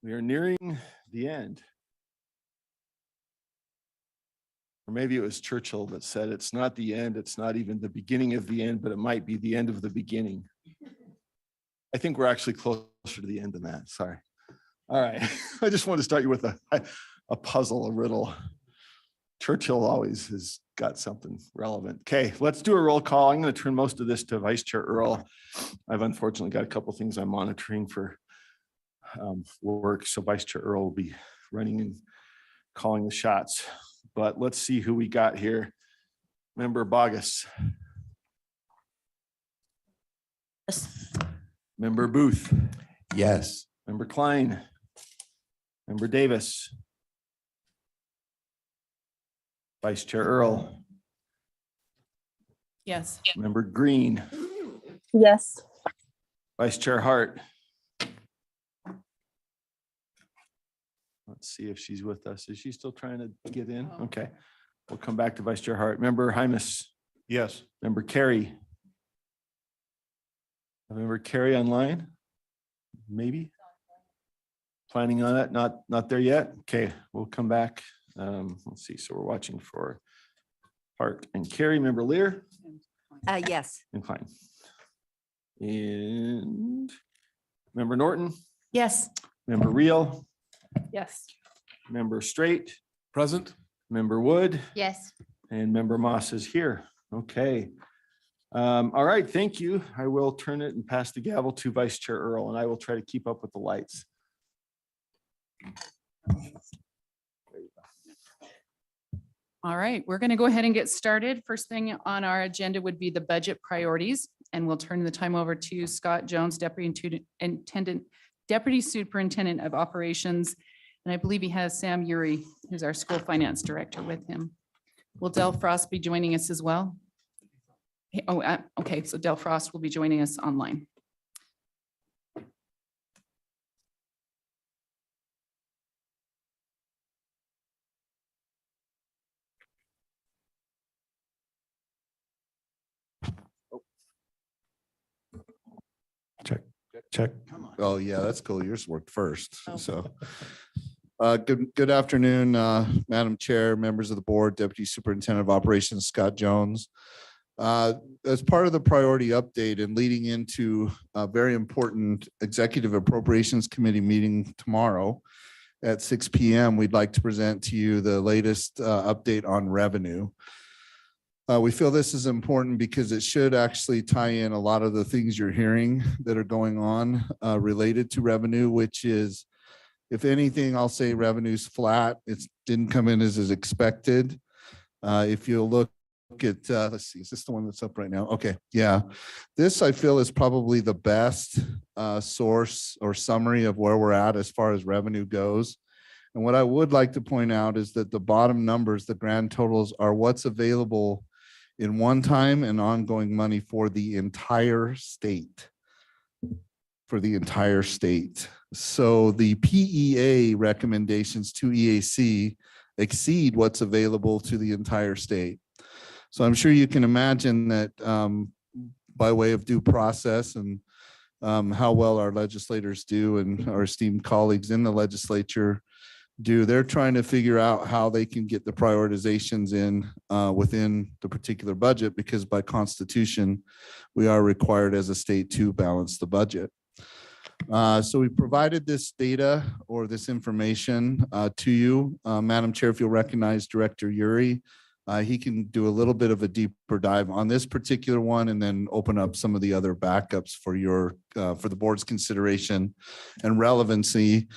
We are nearing the end. Or maybe it was Churchill that said, it's not the end, it's not even the beginning of the end, but it might be the end of the beginning. I think we're actually closer to the end than that. Sorry. All right. I just want to start you with a puzzle, a riddle. Churchill always has got something relevant. Okay, let's do a roll call. I'm going to turn most of this to Vice Chair Earl. I've unfortunately got a couple of things I'm monitoring for work. So Vice Chair Earl will be running and calling the shots. But let's see who we got here. Member Bogus. Yes. Member Booth. Yes. Member Klein. Member Davis. Vice Chair Earl. Yes. Member Green. Yes. Vice Chair Hart. Let's see if she's with us. Is she still trying to get in? Okay. We'll come back to Vice Chair Hart. Member Hymas. Yes. Member Carey. Member Carey online? Maybe? Planning on it? Not there yet? Okay, we'll come back. Let's see. So we're watching for Hart and Carey. Member Lear? Yes. And Klein. And Member Norton? Yes. Member Reel? Yes. Member Straight? Present. Member Wood? Yes. And Member Moss is here. Okay. All right, thank you. I will turn it and pass the gavel to Vice Chair Earl, and I will try to keep up with the lights. All right, we're going to go ahead and get started. First thing on our agenda would be the budget priorities, and we'll turn the time over to Scott Jones, Deputy Superintendent of Operations. And I believe he has Sam Uri, who's our School Finance Director, with him. Will Del Frost be joining us as well? Oh, okay, so Del Frost will be joining us online. Check. Oh, yeah, that's cool. Yours worked first. Oh. So good afternoon, Madam Chair, members of the board, Deputy Superintendent of Operations, Scott Jones. As part of the priority update and leading into a very important Executive Appropriations Committee meeting tomorrow at 6 p.m., we'd like to present to you the latest update on revenue. We feel this is important because it should actually tie in a lot of the things you're hearing that are going on related to revenue, which is, if anything, I'll say revenue's flat. It didn't come in as expected. If you look at, let's see, is this the one that's up right now? Okay, yeah. This I feel is probably the best source or summary of where we're at as far as revenue goes. And what I would like to point out is that the bottom numbers, the grand totals, are what's available in one-time and ongoing money for the entire state. For the entire state. So the PEA recommendations to EAC exceed what's available to the entire state. So I'm sure you can imagine that by way of due process and how well our legislators do and our esteemed colleagues in the legislature do, they're trying to figure out how they can get the prioritizations in within the particular budget, because by constitution, we are required as a state to balance the budget. So we provided this data or this information to you. Madam Chair, if you'll recognize Director Uri, he can do a little bit of a deeper dive on this particular one and then open up some of the other backups for your for the board's consideration and relevancy.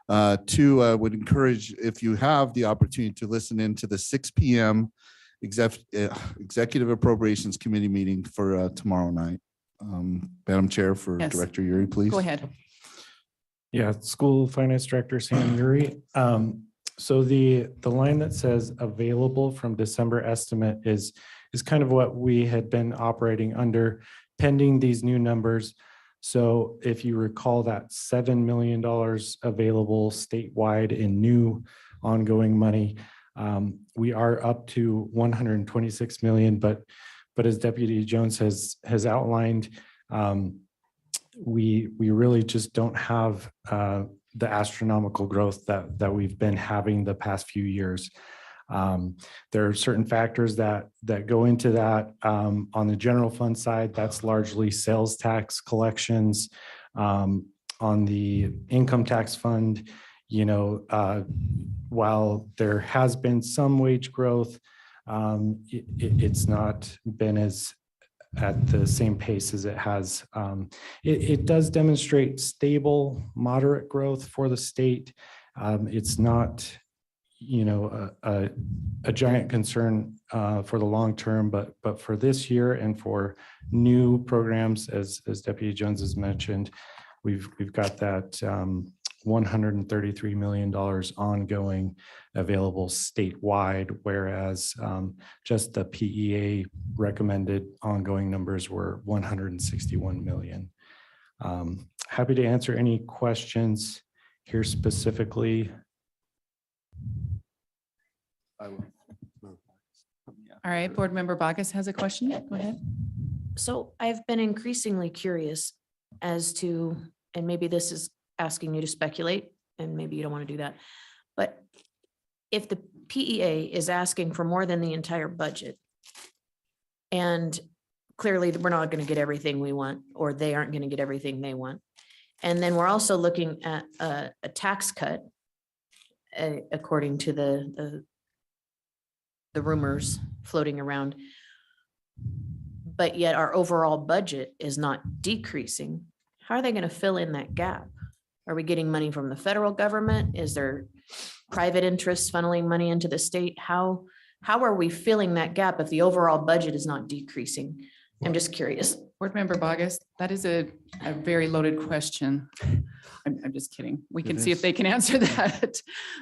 Would encourage, if you have the opportunity, to listen into the 6 p.m. Executive Appropriations Committee meeting for tomorrow night. Madam Chair, for Yes. Director Uri, please. Go ahead. Yeah, School Finance Director Sam Uri. So the line that says available from December estimate is kind of what we had been operating under pending these new numbers. So if you recall, that $7 million available statewide in new ongoing money, we are up to 126 million, but as Deputy Jones has outlined, we really just don't have the astronomical growth that we've been having the past few years. There are certain factors that go into that. On the general fund side, that's largely sales tax collections. On the income tax fund, while there has been some wage growth, it's not been as at the same pace as it has. It does demonstrate stable, moderate growth for the state. It's not, a giant concern for the long term, but for this year and for new programs, as Deputy Jones has mentioned, we've got that $133 million ongoing available statewide, whereas just the PEA recommended ongoing numbers were 161 million. Happy to answer any questions here specifically. I will. All right, Board Member Bogus has a question. Go ahead. So I've been increasingly curious as to, and maybe this is asking you to speculate, and maybe you don't want to do that, but if the PEA is asking for more than the entire budget, and clearly we're not going to get everything we want, or they aren't going to get everything they want, and then we're also looking at a tax cut, according to the rumors floating around, but yet our overall budget is not decreasing. How are they going to fill in that gap? Are we getting money from the federal government? Is there private interests funneling money into the state? How are we filling that gap if the overall budget is not decreasing? I'm just curious. Board Member Bogus, that is a very loaded question. I'm just kidding. We can It see if is. they can answer that.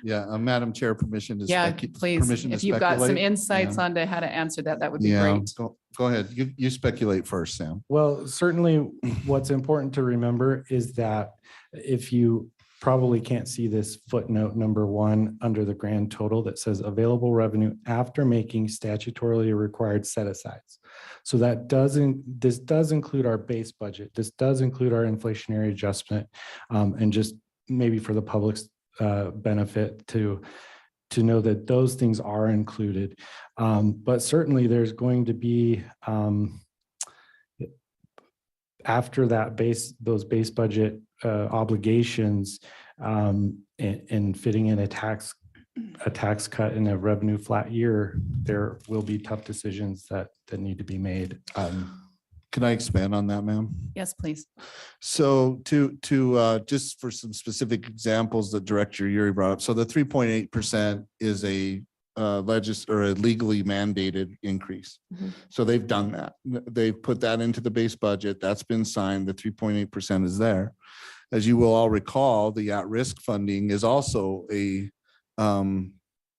Yeah, Madam Chair, permission to. Yeah, please. permission to If you've got some speculate? insights Yeah. onto how to answer that, that would be Yeah, great. go ahead. You speculate first, Sam. Well, certainly what's important to remember is that if you probably can't see this footnote number 1 under the grand total that says available revenue after making statutorily required set asides. So this does include our base budget. This does include our inflationary adjustment, and just maybe for the public's benefit to know that those things are included. But certainly there's going to be, after that those base budget obligations, and fitting in a tax cut in a revenue flat year, there will be tough decisions that need to be made. Can I expand on that, ma'am? Yes, please. So to just for some specific examples that Director Yuri brought up. So the 3.8% is a legally mandated increase. Mhm. So they've done that. They've put that into the base budget. That's been signed. The 3.8% is there. As you will all recall, the at-risk funding is also a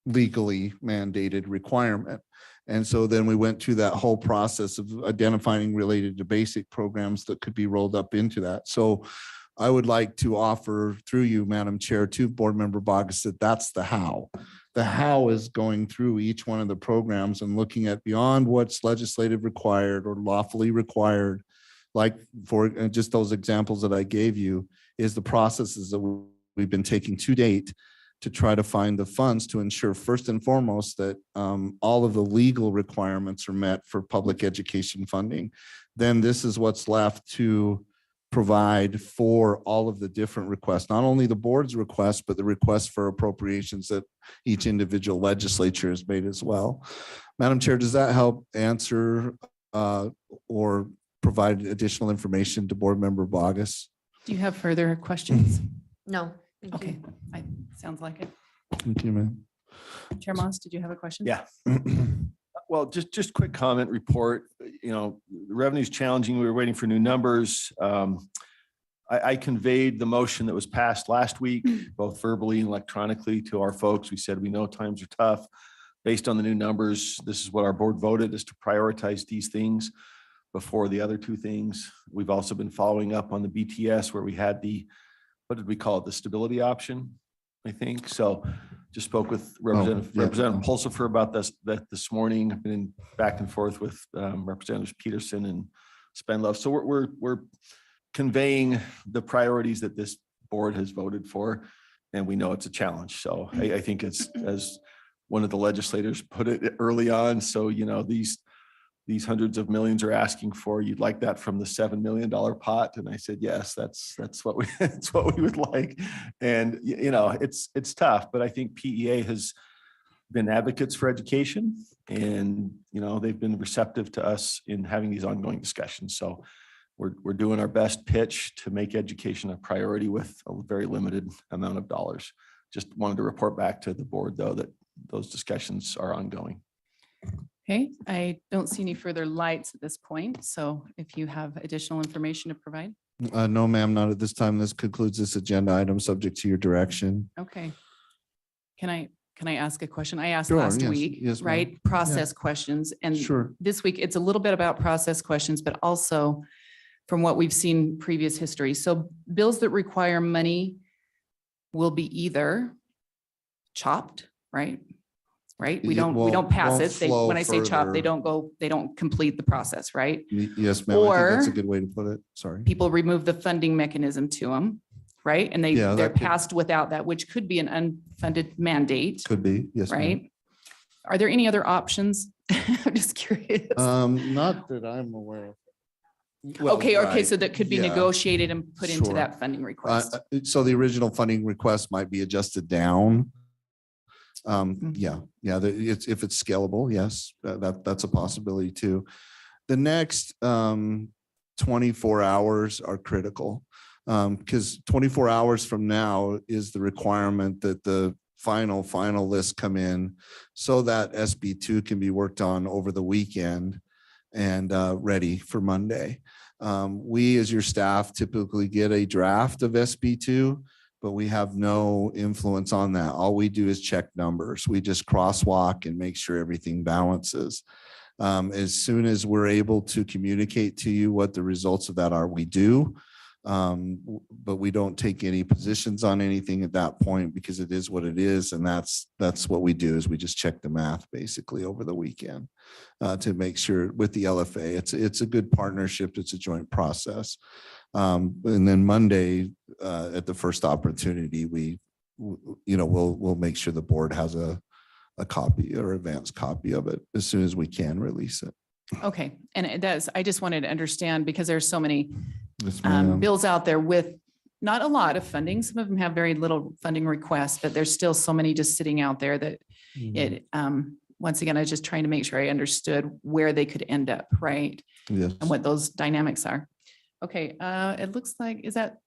legally mandated requirement. And so then we went through that whole process of identifying related to basic programs that could be rolled up into that. So I would like to offer through you, Madam Chair, to Board Member Bogus, that that's the how. The how is going through each one of the programs and looking at beyond what's legislative required or lawfully required, like for just those examples that I gave you, is the processes that we've been taking to date to try to find the funds to ensure first and foremost that all of the legal requirements are met for public education funding. Then this is what's left to provide for all of the different requests, not only the board's requests, but the requests for appropriations that each individual legislature has made as well. Madam Chair, does that help answer or provide additional information to Board Member Bogus? Do you have further questions? No. thank Okay, you. sounds like it. Thank you, ma'am. Chair Moss, did you have a question? Yeah. Well, just quick comment report. The revenue's challenging. We were waiting for new numbers. I conveyed the motion that was passed last week, both verbally and electronically, to our folks. We said, we know times are tough. Based on the new numbers, this is what our board voted, is to prioritize these things before the other two things. We've also been following up on the BTS where we had what did we call it? The stability option, I think. So just spoke with Representative Pulsifer about this morning. I've been back and forth with Representatives Peterson and Spendlove. So we're conveying the priorities that this board has voted for, and we know it's a challenge. So I think it's, as one of the legislators put it early on, so, you know, these hundreds of millions are asking for, you'd like that from the $7 million pot? And I said, yes, that's what we, that's what we would like. And, you know, it's tough, but I think PEA has been advocates for education, and, you know, they've been receptive to us in having these ongoing discussions. So we're doing our best pitch to make education a priority with a very limited amount of dollars. Just wanted to report back to the board, though, that those discussions are ongoing. Okay, I don't see any further lights at this point. So if you have additional information to provide. No, ma'am, not at this time. This concludes this agenda item, subject to your direction. Okay. Can I ask a question? I asked Sure, last yes, week, yes, ma'am. right? Process questions. And Sure. this week, it's a little bit about process questions, but also from what we've seen previous history. So bills that require money will be either chopped, right? Right? We It don't pass won't it. They, flow when I say chop, they further. they don't complete the process, right? Yes, ma'am. I think that's a Or- good way to put it. Sorry. People remove the funding mechanism to them, right? And Yeah, they're that could- passed without that, which could be an unfunded mandate, Could be, yes. ma'am. right? Are there any other options? I'm just curious. Not that I'm aware of. Well, Okay, right, so that could be yeah. negotiated and put into Sure. that funding request. So the original funding request might be adjusted down. Yeah, it's, if it's scalable, yes, that's a possibility too. The next 24 hours are critical. Because 24 hours from now is the requirement that the final list come in, so that SB2 can be worked on over the weekend and ready for Monday. We, as your staff, typically get a draft of SB2, but we have no influence on that. All we do is check numbers. We just crosswalk and make sure everything balances. As soon as we're able to communicate to you what the results of that are, we do. But we don't take any positions on anything at that point, because it is what it is. And that's what we do, is we just check the math basically over the weekend to make sure with the LFA, it's a good partnership. It's a joint process. And then Monday, at the first opportunity, we'll make sure the board has a copy or advanced copy of it as soon as we can release it. Okay, and it does. I just wanted to understand, because there's so many Yes, ma'am. bills out there with not a lot of funding. Some of them have very little funding requests, but there's still so many just sitting out there that it, once again, I was just trying to make sure I understood where they could end up, right? Yes. And what those dynamics are. Okay, it looks like, is that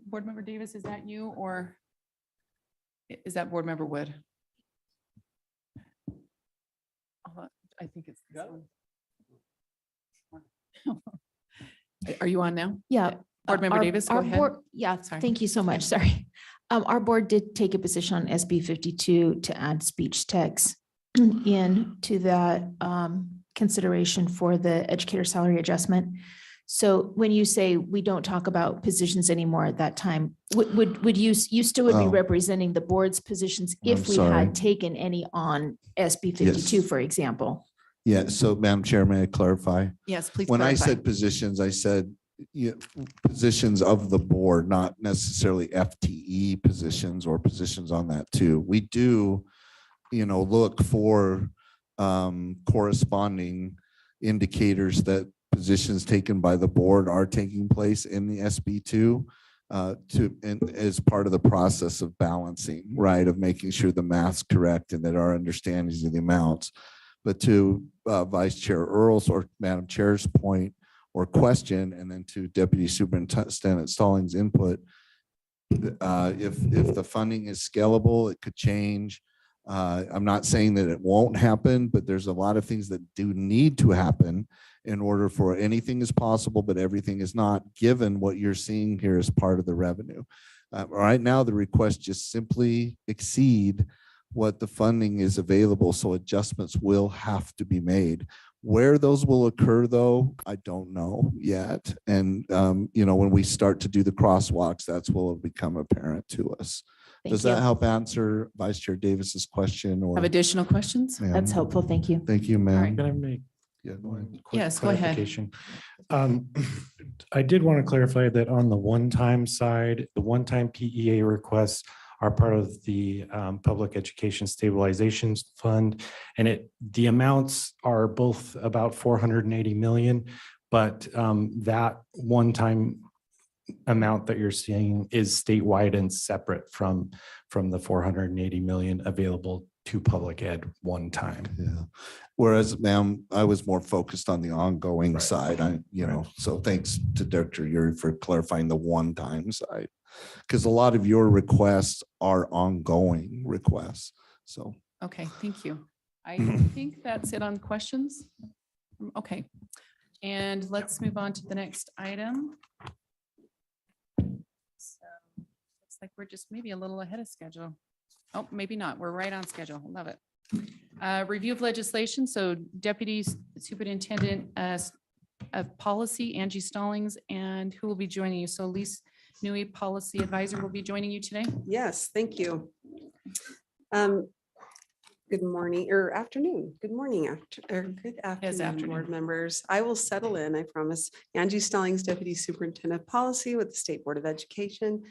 Board Member Davis, is that you, or is that Board Member Wood? I think it's this one. Are you on now? Yeah. Board Member Our- Davis, go our ahead. board- Yeah, Sorry. thank you so much. Sorry. Our board did take a position on SB 52 to add speech text into that consideration for the educator salary adjustment. So when you say we don't talk about positions anymore at that time, would you still would be Oh. representing the board's positions I'm if we sorry. had taken any on SB 52, for example? Yeah, so Madam Chair, may I clarify? Yes, please. When I clarify. said positions, I said positions of the board, not necessarily FTE positions or positions on that too. We do, look for corresponding indicators that positions taken by the board are taking place in the SB2 as part of the process of balancing, right, of making sure the math's correct and that our understandings of the amounts. But to Vice Chair Earl's or Madam Chair's point or question, and then to Deputy Superintendent Stallings' input, if the funding is scalable, it could change. I'm not saying that it won't happen, but there's a lot of things that do need to happen in order for anything is possible, but everything is not, given what you're seeing here as part of the revenue. Right now, the requests just simply exceed what the funding is available, so adjustments will have to be made. Where those will occur, though, I don't know yet. And when we start to do the crosswalks, that's will become apparent to us. Thank Does you. that help answer Vice Chair Davis's question? Or Have additional questions? Ma'am? That's helpful. Thank you. Thank you, right. ma'am. Can I make Yeah, go ahead. quick Yes, go ahead. clarification. I did want to clarify that on the one-time side, the one-time PEA requests are part of the Public Education Stabilization Fund. And the amounts are both about 480 million, but that one-time amount that you're seeing is statewide and separate from the 480 million available to public ed one time. Yeah. Whereas, ma'am, I was more focused on the ongoing Right. side. So thanks to Dr. Yuri for clarifying the one-time side. Because a lot of your requests are ongoing requests. So, Okay, thank you. I think that's it on questions. Okay, and let's move on to the next item. So, looks like we're just maybe a little ahead of schedule. Oh, maybe not. We're right on schedule. Love it. Review of legislation. So Deputy Superintendent of Policy, Angie Stallings, and who will be joining you? So Lise Nui, Policy Advisor, will be joining you today. Yes, thank you. Good morning or afternoon. Good morning, good afternoon, afternoon. board members. I will settle in, I promise. Angie Stallings, Deputy Superintendent of Policy with the State Board of Education.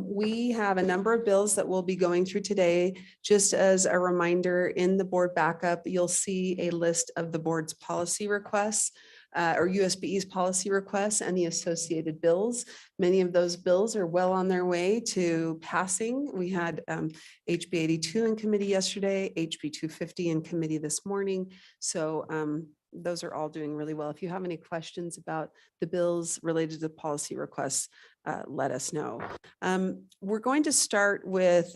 We have a number of bills that we'll be going through today. Just as a reminder, in the board backup, you'll see a list of the board's policy requests. Or USBE's policy requests and the associated bills. Many of those bills are well on their way to passing. We had HB 82 in committee yesterday, HB 250 in committee this morning. So those are all doing really well. If you have any questions about the bills related to policy requests, let us know. We're going to start with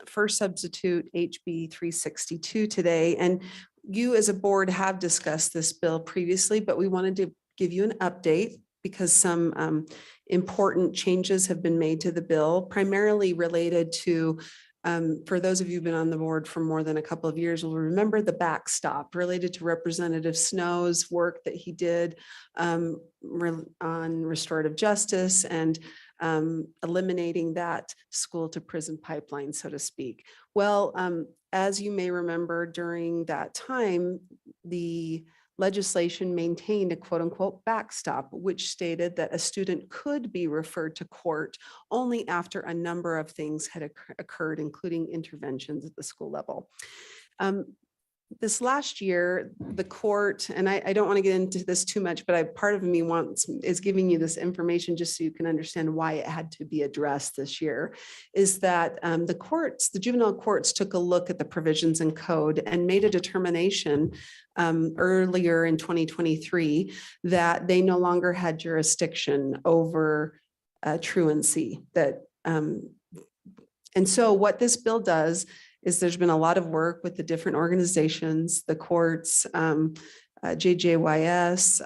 first substitute HB 362 today. And you as a board have discussed this bill previously, but we wanted to give you an update because some important changes have been made to the bill, primarily related to, for those of you who've been on the board for more than a couple of years, will remember the backstop related to Representative Snow's work that he did on restorative justice and eliminating that school to prison pipeline, so to speak. Well, as you may remember, during that time, the legislation maintained a quote unquote backstop, which stated that a student could be referred to court only after a number of things had occurred, including interventions at the school level. This last year, the court, and I don't want to get into this too much, but part of me is giving you this information just so you can understand why it had to be addressed this year, is that the juvenile courts took a look at the provisions in code and made a determination earlier in 2023 that they no longer had jurisdiction over truancy. And so what this bill does is there's been a lot of work with the different organizations, the courts, JJYS,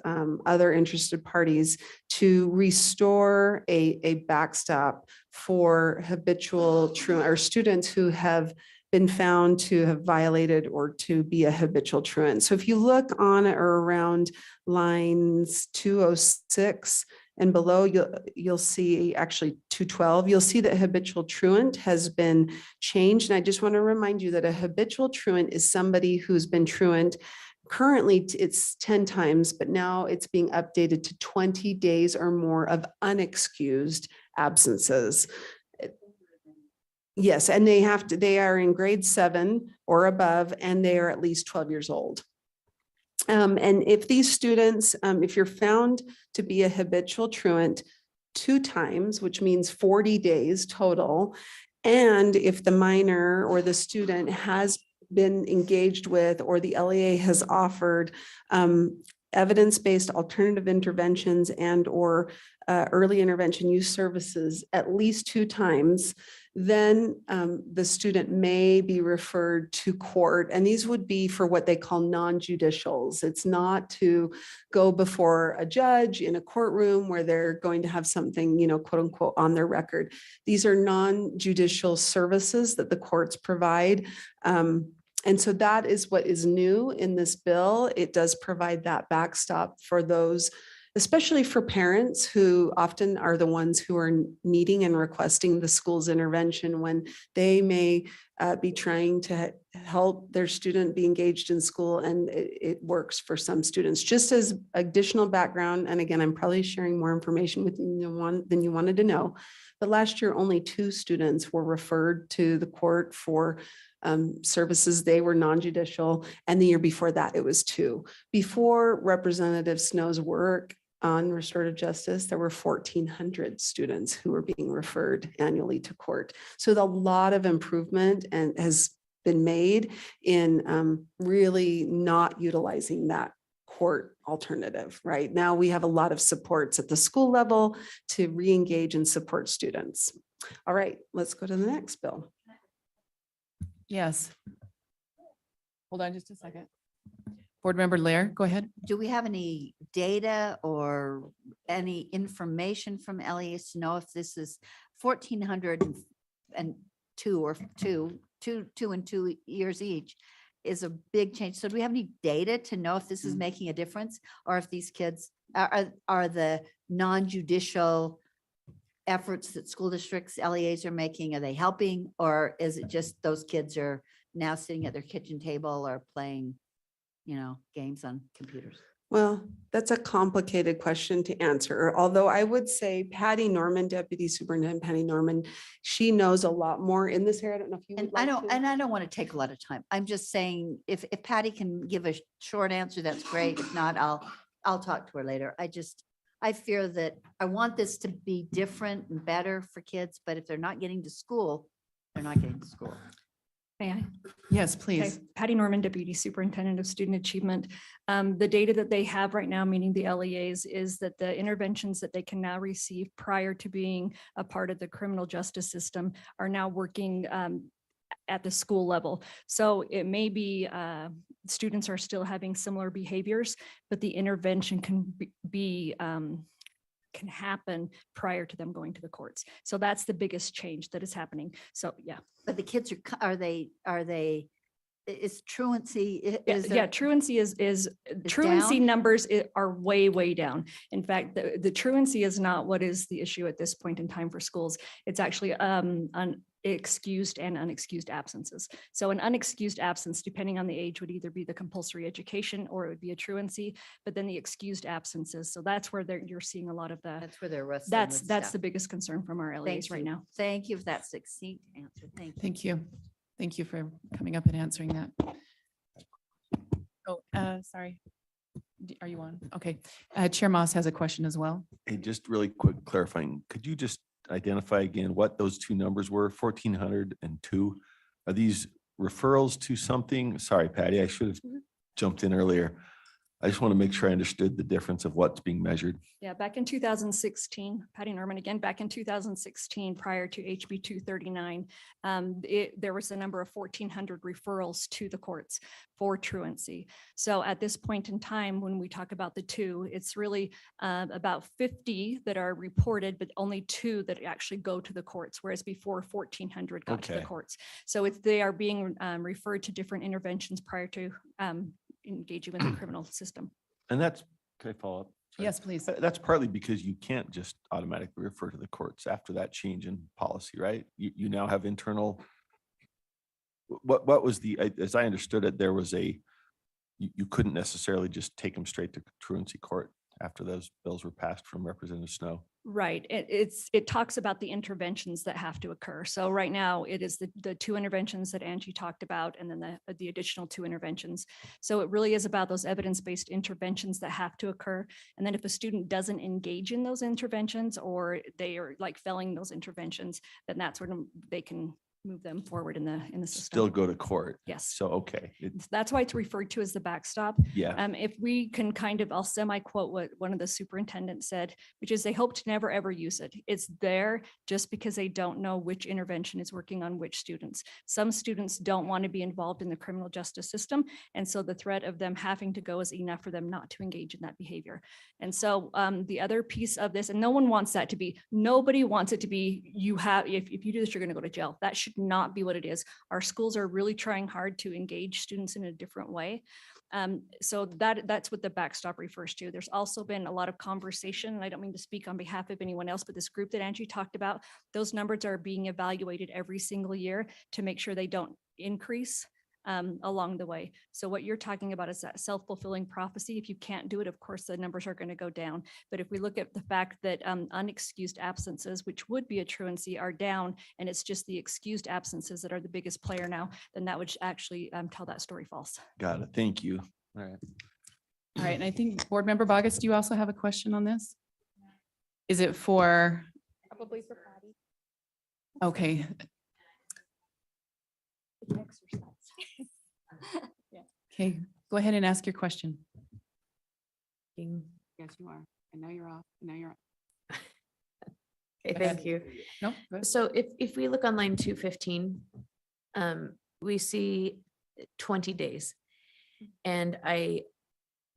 other interested parties to restore a backstop for habitual truant or students who have been found to have violated or to be a habitual truant. So if you look on or around lines 206 and below, you'll see actually 212, you'll see that habitual truant has been changed. And I just want to remind you that a habitual truant is somebody who's been truant. Currently, it's 10 times, but now it's being updated to 20 days or more of unexcused absences. Yes, and they are in grade 7 or above, and they are at least 12 years old. And if these students, if you're found to be a habitual truant 2 times, which means 40 days total, and if the minor or the student has been engaged with or the LEA has offered evidence-based alternative interventions and or early intervention use services at least 2 times, then the student may be referred to court. And these would be for what they call non-judicials. It's not to go before a judge in a courtroom where they're going to have something, quote unquote, on their record. These are non-judicial services that the courts provide. And so that is what is new in this bill. It does provide that backstop for those, especially for parents who often are the ones who are needing and requesting the school's intervention when they may be trying to help their student be engaged in school, and it works for some students. Just as additional background, and again, I'm probably sharing more information with you than you wanted to know, but last year only 2 students were referred to the court for services. They were non-judicial, and the year before that it was 2. Before Representative Snow's work on restorative justice, there were 1,400 students who were being referred annually to court. So a lot of improvement and has been made in really not utilizing that court alternative. Right now, we have a lot of supports at the school level to re-engage and support students. All right, let's go to the next bill. Yes. Hold on just a second. Board Member Lair, go ahead. Do we have any data or any information from LEAs to know if this is 1,402 or two and 2 years each is a big change? So do we have any data to know if this is making a difference, or if these kids are the non-judicial efforts that school districts, LEAs are making, are they helping, or is it just those kids are now sitting at their kitchen table or playing, games on computers? Well, that's a complicated question to answer, although I would say Patty Norman, Deputy Superintendent Patty Norman, she knows a lot more in this area. I don't know if you And would like to. I don't want to take a lot of time. I'm just saying, if Patty can give a short answer, that's great. If not, I'll talk to her later. I fear that I want this to be different and better for kids, but if they're not getting to school, they're not getting to school. May I? Yes, Okay, please. Patty Norman, Deputy Superintendent of Student Achievement. The data that they have right now, meaning the LEAs, is that the interventions that they can now receive prior to being a part of the criminal justice system are now working at the school level. So it may be students are still having similar behaviors, but the intervention can happen prior to them going to the courts. So that's the biggest change that is happening. So yeah. But the kids are they, is truancy? Yeah, truancy is truancy down? numbers are way down. In fact, the truancy is not what is the issue at this point in time for schools. It's actually excused and unexcused absences. So an unexcused absence, depending on the age, would either be the compulsory education or it would be a truancy, but then the excused absences. So that's where you're seeing a lot of the, That's where they're wrestling. that's with the stuff. biggest concern from our LEAs Thank right you. now. Thank you for that succinct answer. Thank you. Thank you. Thank you for coming up and answering that. Oh, sorry. Are you on? Okay. Chair Moss has a question as well. Hey, just really quick clarifying, could you just identify again what those 2 numbers were? 1,402. Are these referrals to something? Sorry, Patty, I should have jumped in earlier. I just want to make sure I understood the difference of what's being measured. Yeah, back in 2016, Patty Norman again, back in 2016, prior to HB 239, there was a number of 1,400 referrals to the courts for truancy. So at this point in time, when we talk about the 2, it's really about 50 that are reported, but only 2 that actually go to the courts, whereas before 1,400 got to the Okay. courts. So they are being referred to different interventions prior to engaging with the criminal system. And that's, can I follow up? Sorry. Yes, please. That's partly because you can't just automatically refer to the courts after that change in policy, right? You now have internal. What was as I understood it, there was you couldn't necessarily just take them straight to truancy court after those bills were passed from Representative Snow. Right. It talks about the interventions that have to occur. So right now it is the 2 interventions that Angie talked about, and then the additional 2 interventions. So it really is about those evidence-based interventions that have to occur. And then if a student doesn't engage in those interventions, or they are like failing those interventions, then that's when they can move them forward in the system. Still go to court. Yes. So, okay. That's why it's referred to as the backstop. Yeah. If we can I'll semi-quote what one of the superintendents said, which is they hope to never, ever use it. It's there just because they don't know which intervention is working on which students. Some students don't want to be involved in the criminal justice system. And so the threat of them having to go is enough for them not to engage in that behavior. And so the other piece of this, and no one wants that to be, nobody wants it to be, if you do this, you're going to go to jail. That should should not be what it is. Our schools are really trying hard to engage students in a different way. So that's what the backstop refers to. There's also been a lot of conversation, and I don't mean to speak on behalf of anyone else, but this group that Angie talked about, those numbers are being evaluated every single year to make sure they don't increase along the way. So what you're talking about is that self-fulfilling prophecy. If you can't do it, of course, the numbers are going to go down. But if we look at the fact that unexcused absences, which would be a truancy, are down, and it's just the excused absences that are the biggest player now, then that would actually tell that story false. Got it. Thank you. All right. All right, and I think Board Member Bogus, do you also have a question on this? Is it for, Probably for Patty. okay, okay, go ahead and ask your question. Okay, Yes, you are. I know you're off. I know you're off. thank you. No, good. So if we look on line 215, we see 20 days. And I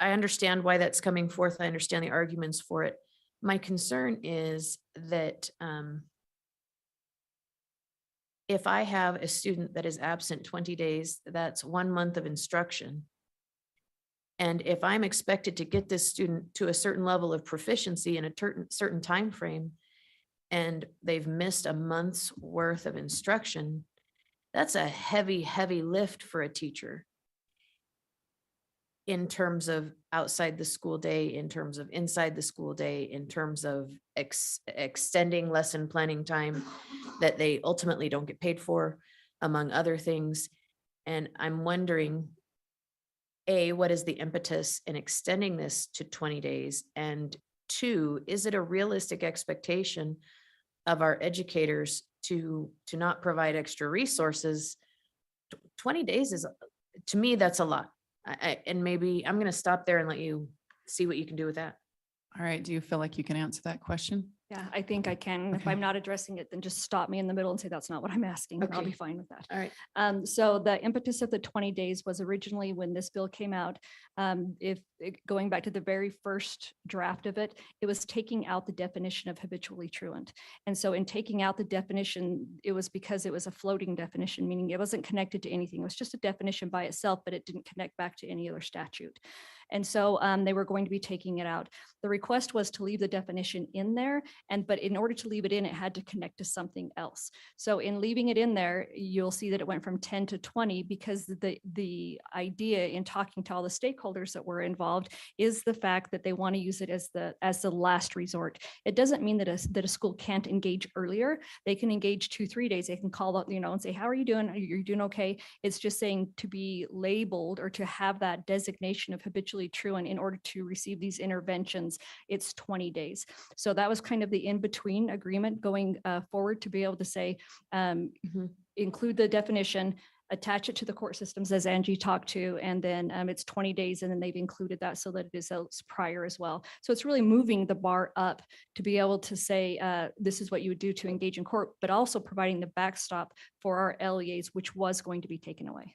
understand why that's coming forth. I understand the arguments for it. My concern is that if I have a student that is absent 20 days, that's 1 month of instruction. And if I'm expected to get this student to a certain level of proficiency in a certain time frame, and they've missed a month's worth of instruction, that's a heavy, heavy lift for a teacher in terms of outside the school day, in terms of inside the school day, in terms of extending lesson planning time that they ultimately don't get paid for, among other things. And I'm wondering, A, what is the impetus in extending this to 20 days? And 2, is it a realistic expectation of our educators to not provide extra resources? 20 days is, to me, that's a lot. And maybe I'm going to stop there and let you see what you can do with that. All right, do you feel like you can answer that question? Yeah, I think I can. If Okay. I'm not addressing it, then just stop me in the middle and say, that's not what I'm asking. And I'll be Okay. fine with that. All right. So the impetus of the 20 days was originally when this bill came out. Going back to the very first draft of it, it was taking out the definition of habitually truant. And so in taking out the definition, it was because it was a floating definition, meaning it wasn't connected to anything. It was just a definition by itself, but it didn't connect back to any other statute. And so they were going to be taking it out. The request was to leave the definition in there, but in order to leave it in, it had to connect to something else. So in leaving it in there, you'll see that it went from 10 to 20 because the idea in talking to all the stakeholders that were involved is the fact that they want to use it as the last resort. It doesn't mean that a school can't engage earlier. They can engage 2-3 days. They can call up, and say, how are you doing? Are you doing okay? It's just saying to be labeled or to have that designation of habitually truant in order to receive these interventions, it's 20 days. So that was kind of the in-between agreement going forward to be able to say, include the definition, attach it to the court systems as Angie talked to, and then it's 20 days, and then they've included that so that it is prior as well. So it's really moving the bar up to be able to say, this is what you would do to engage in court, but also providing the backstop for our LEAs, which was going to be taken away.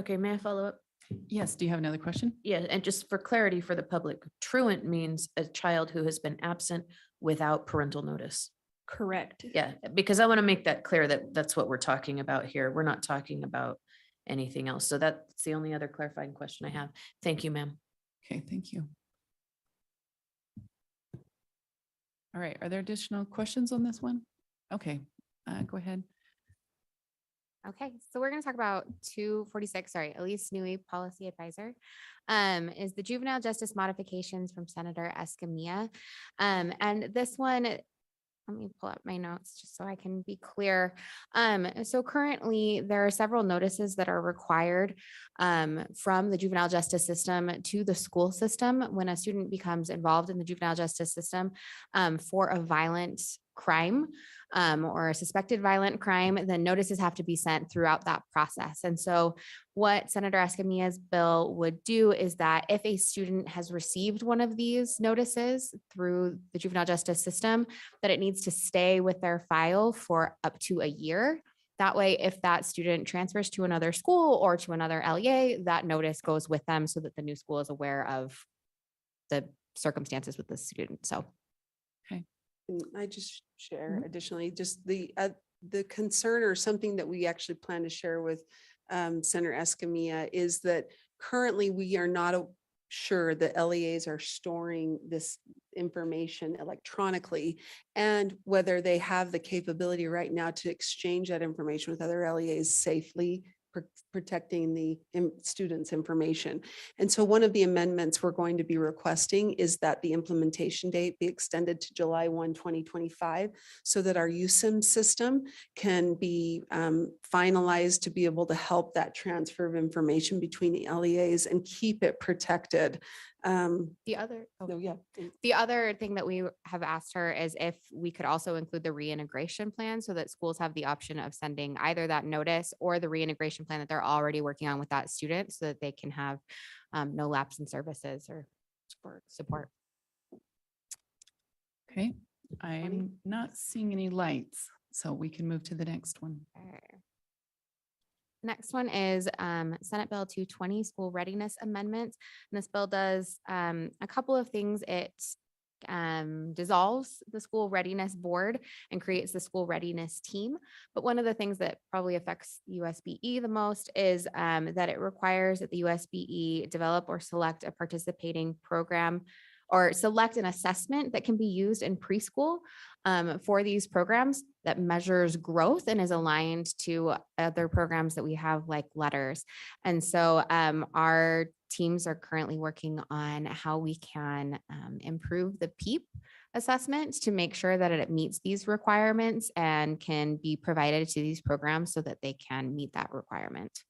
Okay, may I follow up? Yes, do you have another question? Yeah, and just for clarity for the public, truant means a child who has been absent without parental notice. Correct. Yeah, because I want to make that clear that that's what we're talking about here. We're not talking about anything else. So that's the only other clarifying question I have. Thank you, ma'am. Okay, thank you. All right, are there additional questions on this one? Okay, go ahead. Okay, so we're going to talk about 246, sorry, Elise Newey, Policy Advisor, is the juvenile justice modifications from Senator Escamilla. And this one, let me pull up my notes just so I can be clear. So currently there are several notices that are required from the juvenile justice system to the school system when a student becomes involved in the juvenile justice system for a violent crime or a suspected violent crime, then notices have to be sent throughout that process. And so what Senator Escamilla's bill would do is that if a student has received one of these notices through the juvenile justice system, that it needs to stay with their file for up to a year. That way, if that student transfers to another school or to another LEA, that notice goes with them so that the new school is aware of the circumstances with the student. So. Okay, And I just share additionally, just the concern or something that we actually plan to share with Senator Escamilla is that currently we are not sure that LEAs are storing this information electronically and whether they have the capability right now to exchange that information with other LEAs safely, protecting the students' information. And so one of the amendments we're going to be requesting is that the implementation date be extended to July 1, 2025, so that our USIM system can be finalized to be able to help that transfer of information between the LEAs and keep it protected. The other, No, yeah. the other thing that we have asked her is if we could also include the reintegration plan so that schools have the option of sending either that notice or the reintegration plan that they're already working on with that student so that they can have no lapse in services or support. Okay, I'm not seeing any lights, so we can move to the next one. Okay. Next one is Senate Bill 220, School Readiness Amendments. And this bill does a couple of things. It dissolves the School Readiness Board and creates the School Readiness Team. But one of the things that probably affects USBE the most is that it requires that the USBE develop or select a participating program or select an assessment that can be used in preschool for these programs that measures growth and is aligned to other programs that we have like letters. And so our teams are currently working on how we can improve the PEEP assessment to make sure that it meets these requirements and can be provided to these programs so that they can meet that requirement.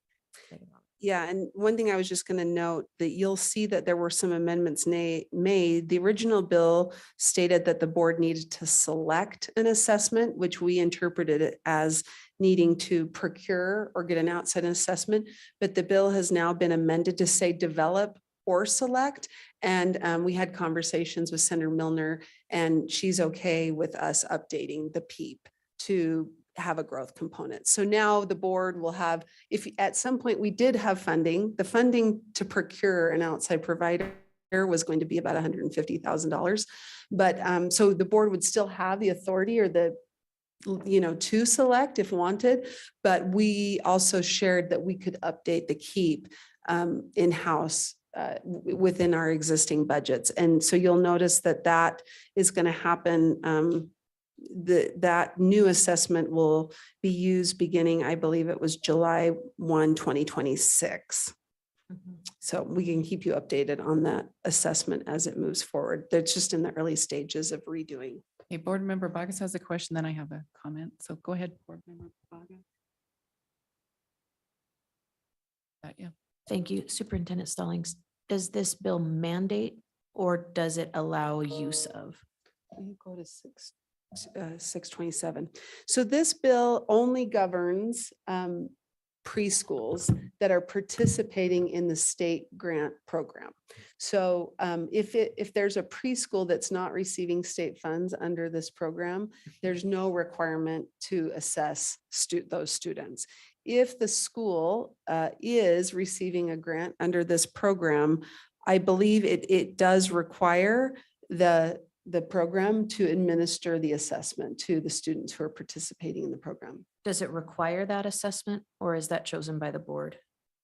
Yeah, and one thing I was just going to note that you'll see that there were some amendments made. The original bill stated that the board needed to select an assessment, which we interpreted it as needing to procure or get an outside assessment. But the bill has now been amended to say develop or select. And we had conversations with Senator Milner, and she's okay with us updating the PEEP to have a growth component. So now the board will have, if at some point we did have funding, the funding to procure an outside provider was going to be about $150,000. But so the board would still have the authority or the, to select if wanted, but we also shared that we could update the KEEP in-house within our existing budgets. And so you'll notice that that is going to happen. That new assessment will be used beginning, I believe it was July 1, 2026. So we can keep you updated on that assessment as it moves forward. That's just in the early stages of redoing. Okay, Board Member Vargas has a question, then I have a comment. So go ahead, Board Member Vargas. Yeah. Thank you, Superintendent Stallings. Does this bill mandate or does it allow use of? You go to 627. So this bill only governs preschools that are participating in the state grant program. So if there's a preschool that's not receiving state funds under this program, there's no requirement to assess those students. If the school is receiving a grant under this program, I believe it does require the program to administer the assessment to the students who are participating in the program. Does it require that assessment or is that chosen by the board?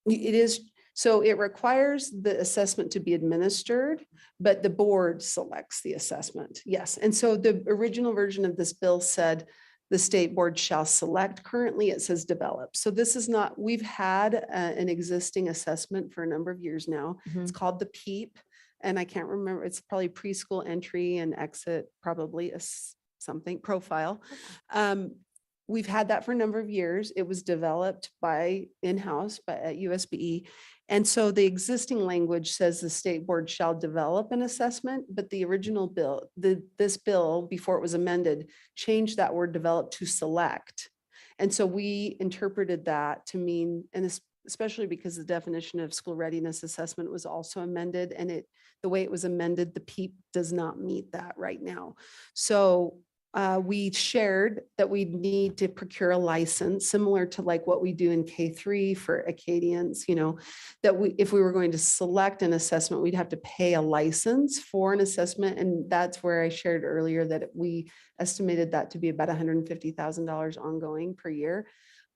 It is, so it requires the assessment to be administered, but the board selects the assessment. Yes. And so the original version of this bill said the state board shall select. Currently it says develop. So this is not, we've had an existing assessment for a number of years now. It's called the PEEP. And I can't remember, it's probably preschool entry and exit, probably something profile. We've had that for a number of years. It was developed by in-house at USBE. And so the existing language says the state board shall develop an assessment, but the original bill, this bill, before it was amended, changed that word develop to select. And so we interpreted that to mean, and especially because the definition of school readiness assessment was also amended, and the way it was amended, the PEEP does not meet that right now. So we shared that we need to procure a license similar to like what we do in K3 for Acadians, that if we were going to select an assessment, we'd have to pay a license for an assessment. And that's where I shared earlier that we estimated that to be about $150,000 ongoing per year.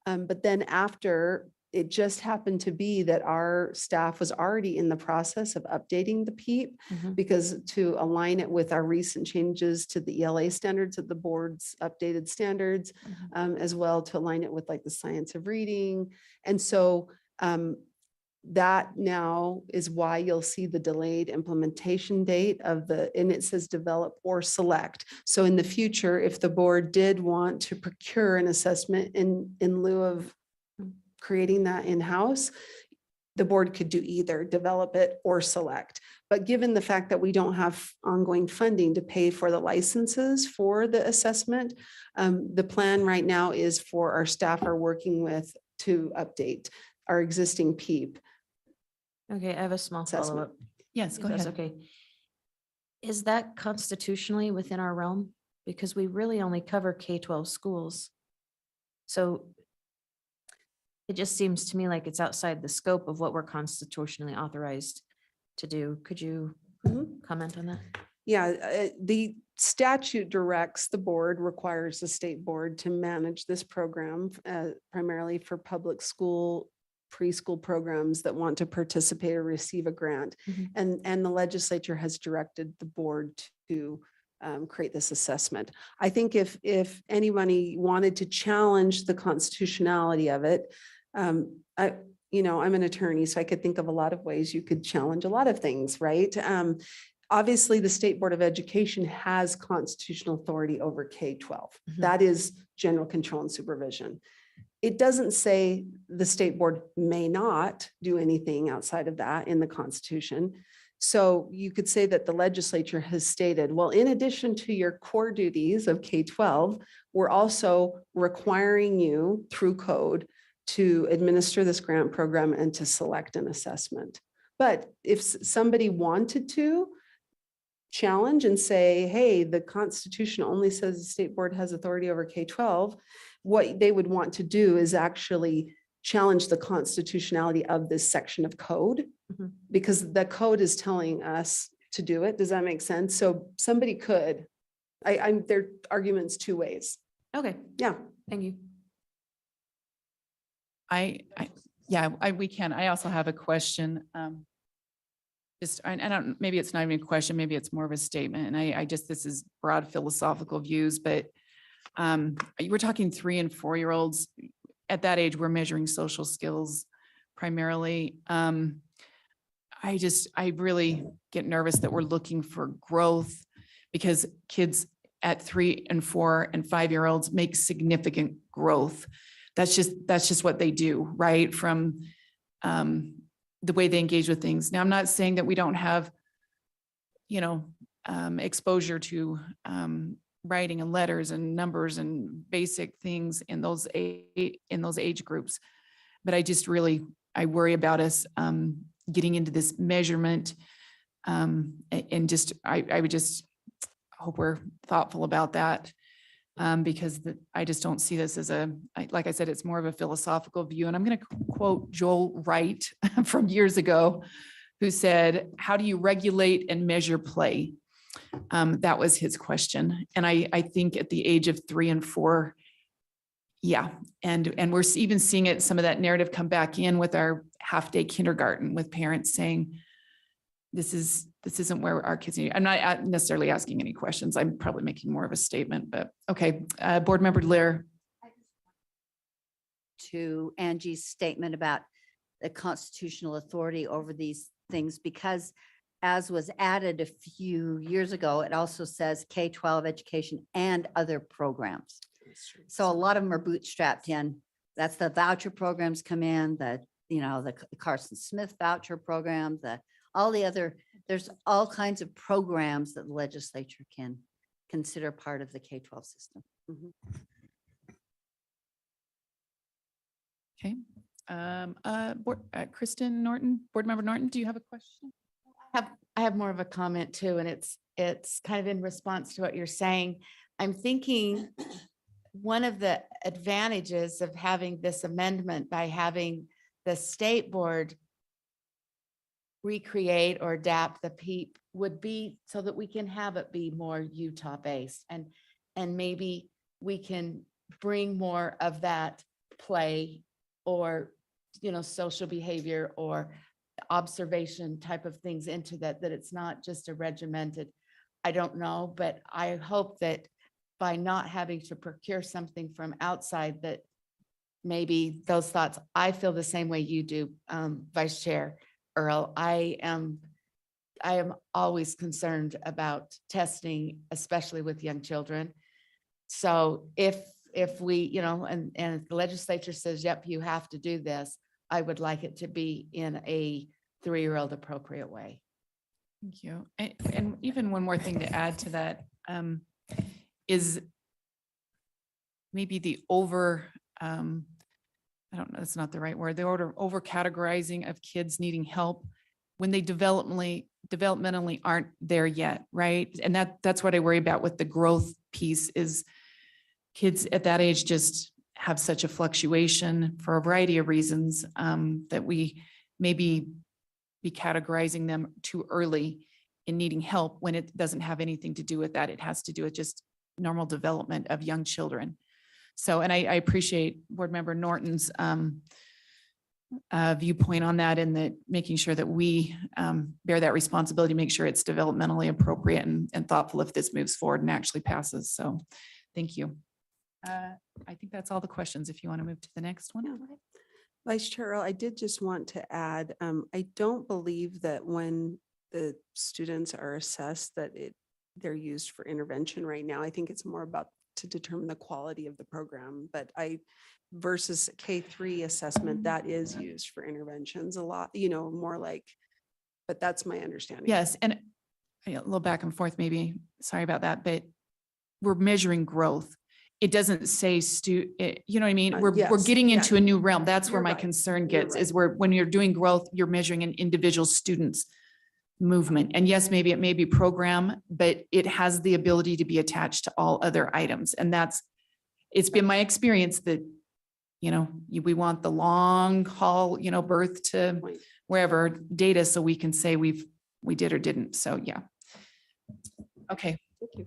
But then after, it just happened to be that our staff was already in the process of updating the PEEP Mhm. because to align it with our recent changes to the ELA standards of the board's updated standards, as well to align it with like the science of reading. And so that now is why you'll see the delayed implementation date and it says develop or select. So in the future, if the board did want to procure an assessment in lieu of creating that in-house, the board could do either develop it or select. But given the fact that we don't have ongoing funding to pay for the licenses for the assessment, the plan right now is for our staff are working with to update our existing PEEP. Okay, I have a small Assessment. follow-up. Yes, if go that's ahead. Okay. Is that constitutionally within our realm? Because we really only cover K-12 schools. So it just seems to me like it's outside the scope of what we're constitutionally authorized to do. Could you comment on that? Yeah, the statute directs the board, requires the state board to manage this program primarily for public school, preschool programs that want to participate or receive a grant. Mhm. And the legislature has directed the board to create this assessment. I think if anybody wanted to challenge the constitutionality of it, I'm an attorney, so I could think of a lot of ways you could challenge a lot of things, right? Obviously, the State Board of Education has constitutional authority over K-12. Mhm. That is general control and supervision. It doesn't say the state board may not do anything outside of that in the Constitution. So you could say that the legislature has stated, well, in addition to your core duties of K-12, we're also requiring you through code to administer this grant program and to select an assessment. But if somebody wanted to challenge and say, hey, the Constitution only says the state board has authority over K-12, what they would want to do is actually challenge the constitutionality of this section of code, Mhm. because the code is telling us to do it. Does that make sense? So somebody could, there are arguments two ways. Okay, Yeah. thank you. We can. I also have a question. I don't, maybe it's not even a question, maybe it's more of a statement. And this is broad philosophical views, but we're talking 3 and 4-year-olds. At that age, we're measuring social skills primarily. I really get nervous that we're looking for growth because kids at 3 and 4 and 5-year-olds make significant growth. That's just what they do, right? From the way they engage with things. Now, I'm not saying that we don't have, exposure to writing and letters and numbers and basic things in those age groups, but I worry about us getting into this measurement, and I would just hope we're thoughtful about that. Because I just don't see this as like I said, it's more of a philosophical view. And I'm going to quote Joel Wright from years ago, who said, how do you regulate and measure play? That was his question. And I think at the age of 3 and 4, yeah. And we're even seeing it, some of that narrative come back in with our half-day kindergarten, with parents saying, this isn't where our kids need. I'm not necessarily asking any questions. I'm probably making more of a statement, but okay. Board Member Lear. To Angie's statement about the constitutional authority over these things, because as was added a few years ago, it also says K-12 education and other programs. So a lot of them are bootstrapped in. That's the voucher programs come in, the Carson Smith voucher program, there's all kinds of programs that the legislature can consider part of the K-12 system. Okay. Kristen Norton, Board Member Norton, do you have a question? I have more of a comment too, and it's kind of in response to what you're saying. I'm thinking one of the advantages of having this amendment by having the state board recreate or adapt the PEEP would be so that we can have it be more Utah based, and maybe we can bring more of that play or, social behavior or observation type of things into that it's not just a regimented, I don't know, but I hope that by not having to procure something from outside, that maybe those thoughts, I feel the same way you do, Vice Chair Earl. I am always concerned about testing, especially with young children. So if we, and if the legislature says, yep, you have to do this, I would like it to be in a 3-year-old appropriate way. Thank you. And even one more thing to add to that is maybe the I don't know, that's not the right word, the over categorizing of kids needing help when they developmentally aren't there yet, right? And that's what I worry about with the growth piece is kids at that age just have such a fluctuation for a variety of reasons that we maybe be categorizing them too early in needing help when it doesn't have anything to do with that. It has to do with just normal development of young children. So, and I appreciate Board Member Norton's viewpoint on that, and that making sure that we bear that responsibility, make sure it's developmentally appropriate and thoughtful if this moves forward and actually passes. So thank you. I think that's all the questions. If you want to move to the next one. Vice Chair Earl, I did just want to add, I don't believe that when the students are assessed that they're used for intervention right now. I think it's more about to determine the quality of the program, but versus K3 assessment, that is used for interventions a lot, more like, but that's my understanding. Yes, and a little back and forth, maybe, sorry about that, but we're measuring growth. It doesn't say you know what I mean? We're Yes, getting yeah. into a new realm. That's where You're my right. concern You're gets right. is where when you're doing growth, you're measuring an individual student's movement. And yes, maybe it may be program, but it has the ability to be attached to all other items. And it's been my experience that, we want the long haul, birth to Point. wherever data so we can say we did or didn't. So yeah. Okay. Thank you.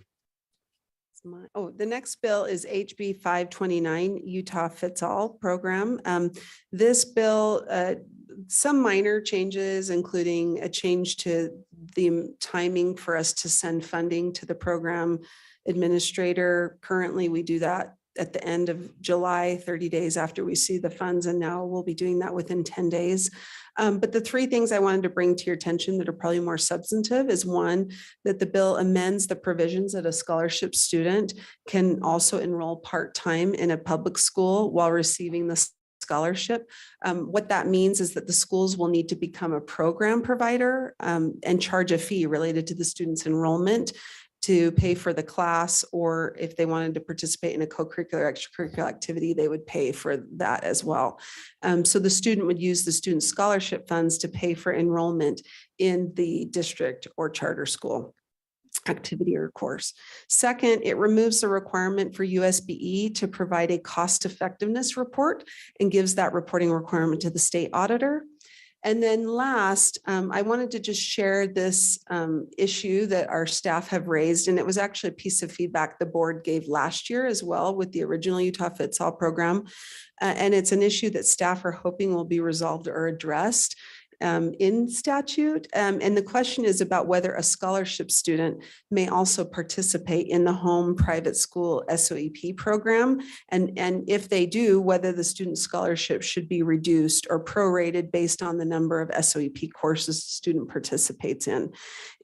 The next bill is HB 529, Utah Fits All program. This bill, some minor changes, including a change to the timing for us to send funding to the program administrator. Currently, we do that at the end of July, 30 days after we see the funds, and now we'll be doing that within 10 days. But the 3 things I wanted to bring to your attention that are probably more substantive is one, that the bill amends the provisions that a scholarship student can also enroll part-time in a public school while receiving the scholarship. What that means is that the schools will need to become a program provider and charge a fee related to the student's enrollment to pay for the class, or if they wanted to participate in a co-curricular extracurricular activity, they would pay for that as well. So the student would use the student scholarship funds to pay for enrollment in the district or charter school activity or course. Second, it removes the requirement for USBE to provide a cost effectiveness report and gives that reporting requirement to the state auditor. And then last, I wanted to just share this issue that our staff have raised, and it was actually a piece of feedback the board gave last year as well with the original Utah Fits All program. And it's an issue that staff are hoping will be resolved or addressed in statute. And the question is about whether a scholarship student may also participate in the home private school SOEP program. And if they do, whether the student scholarship should be reduced or prorated based on the number of SOEP courses the student participates in.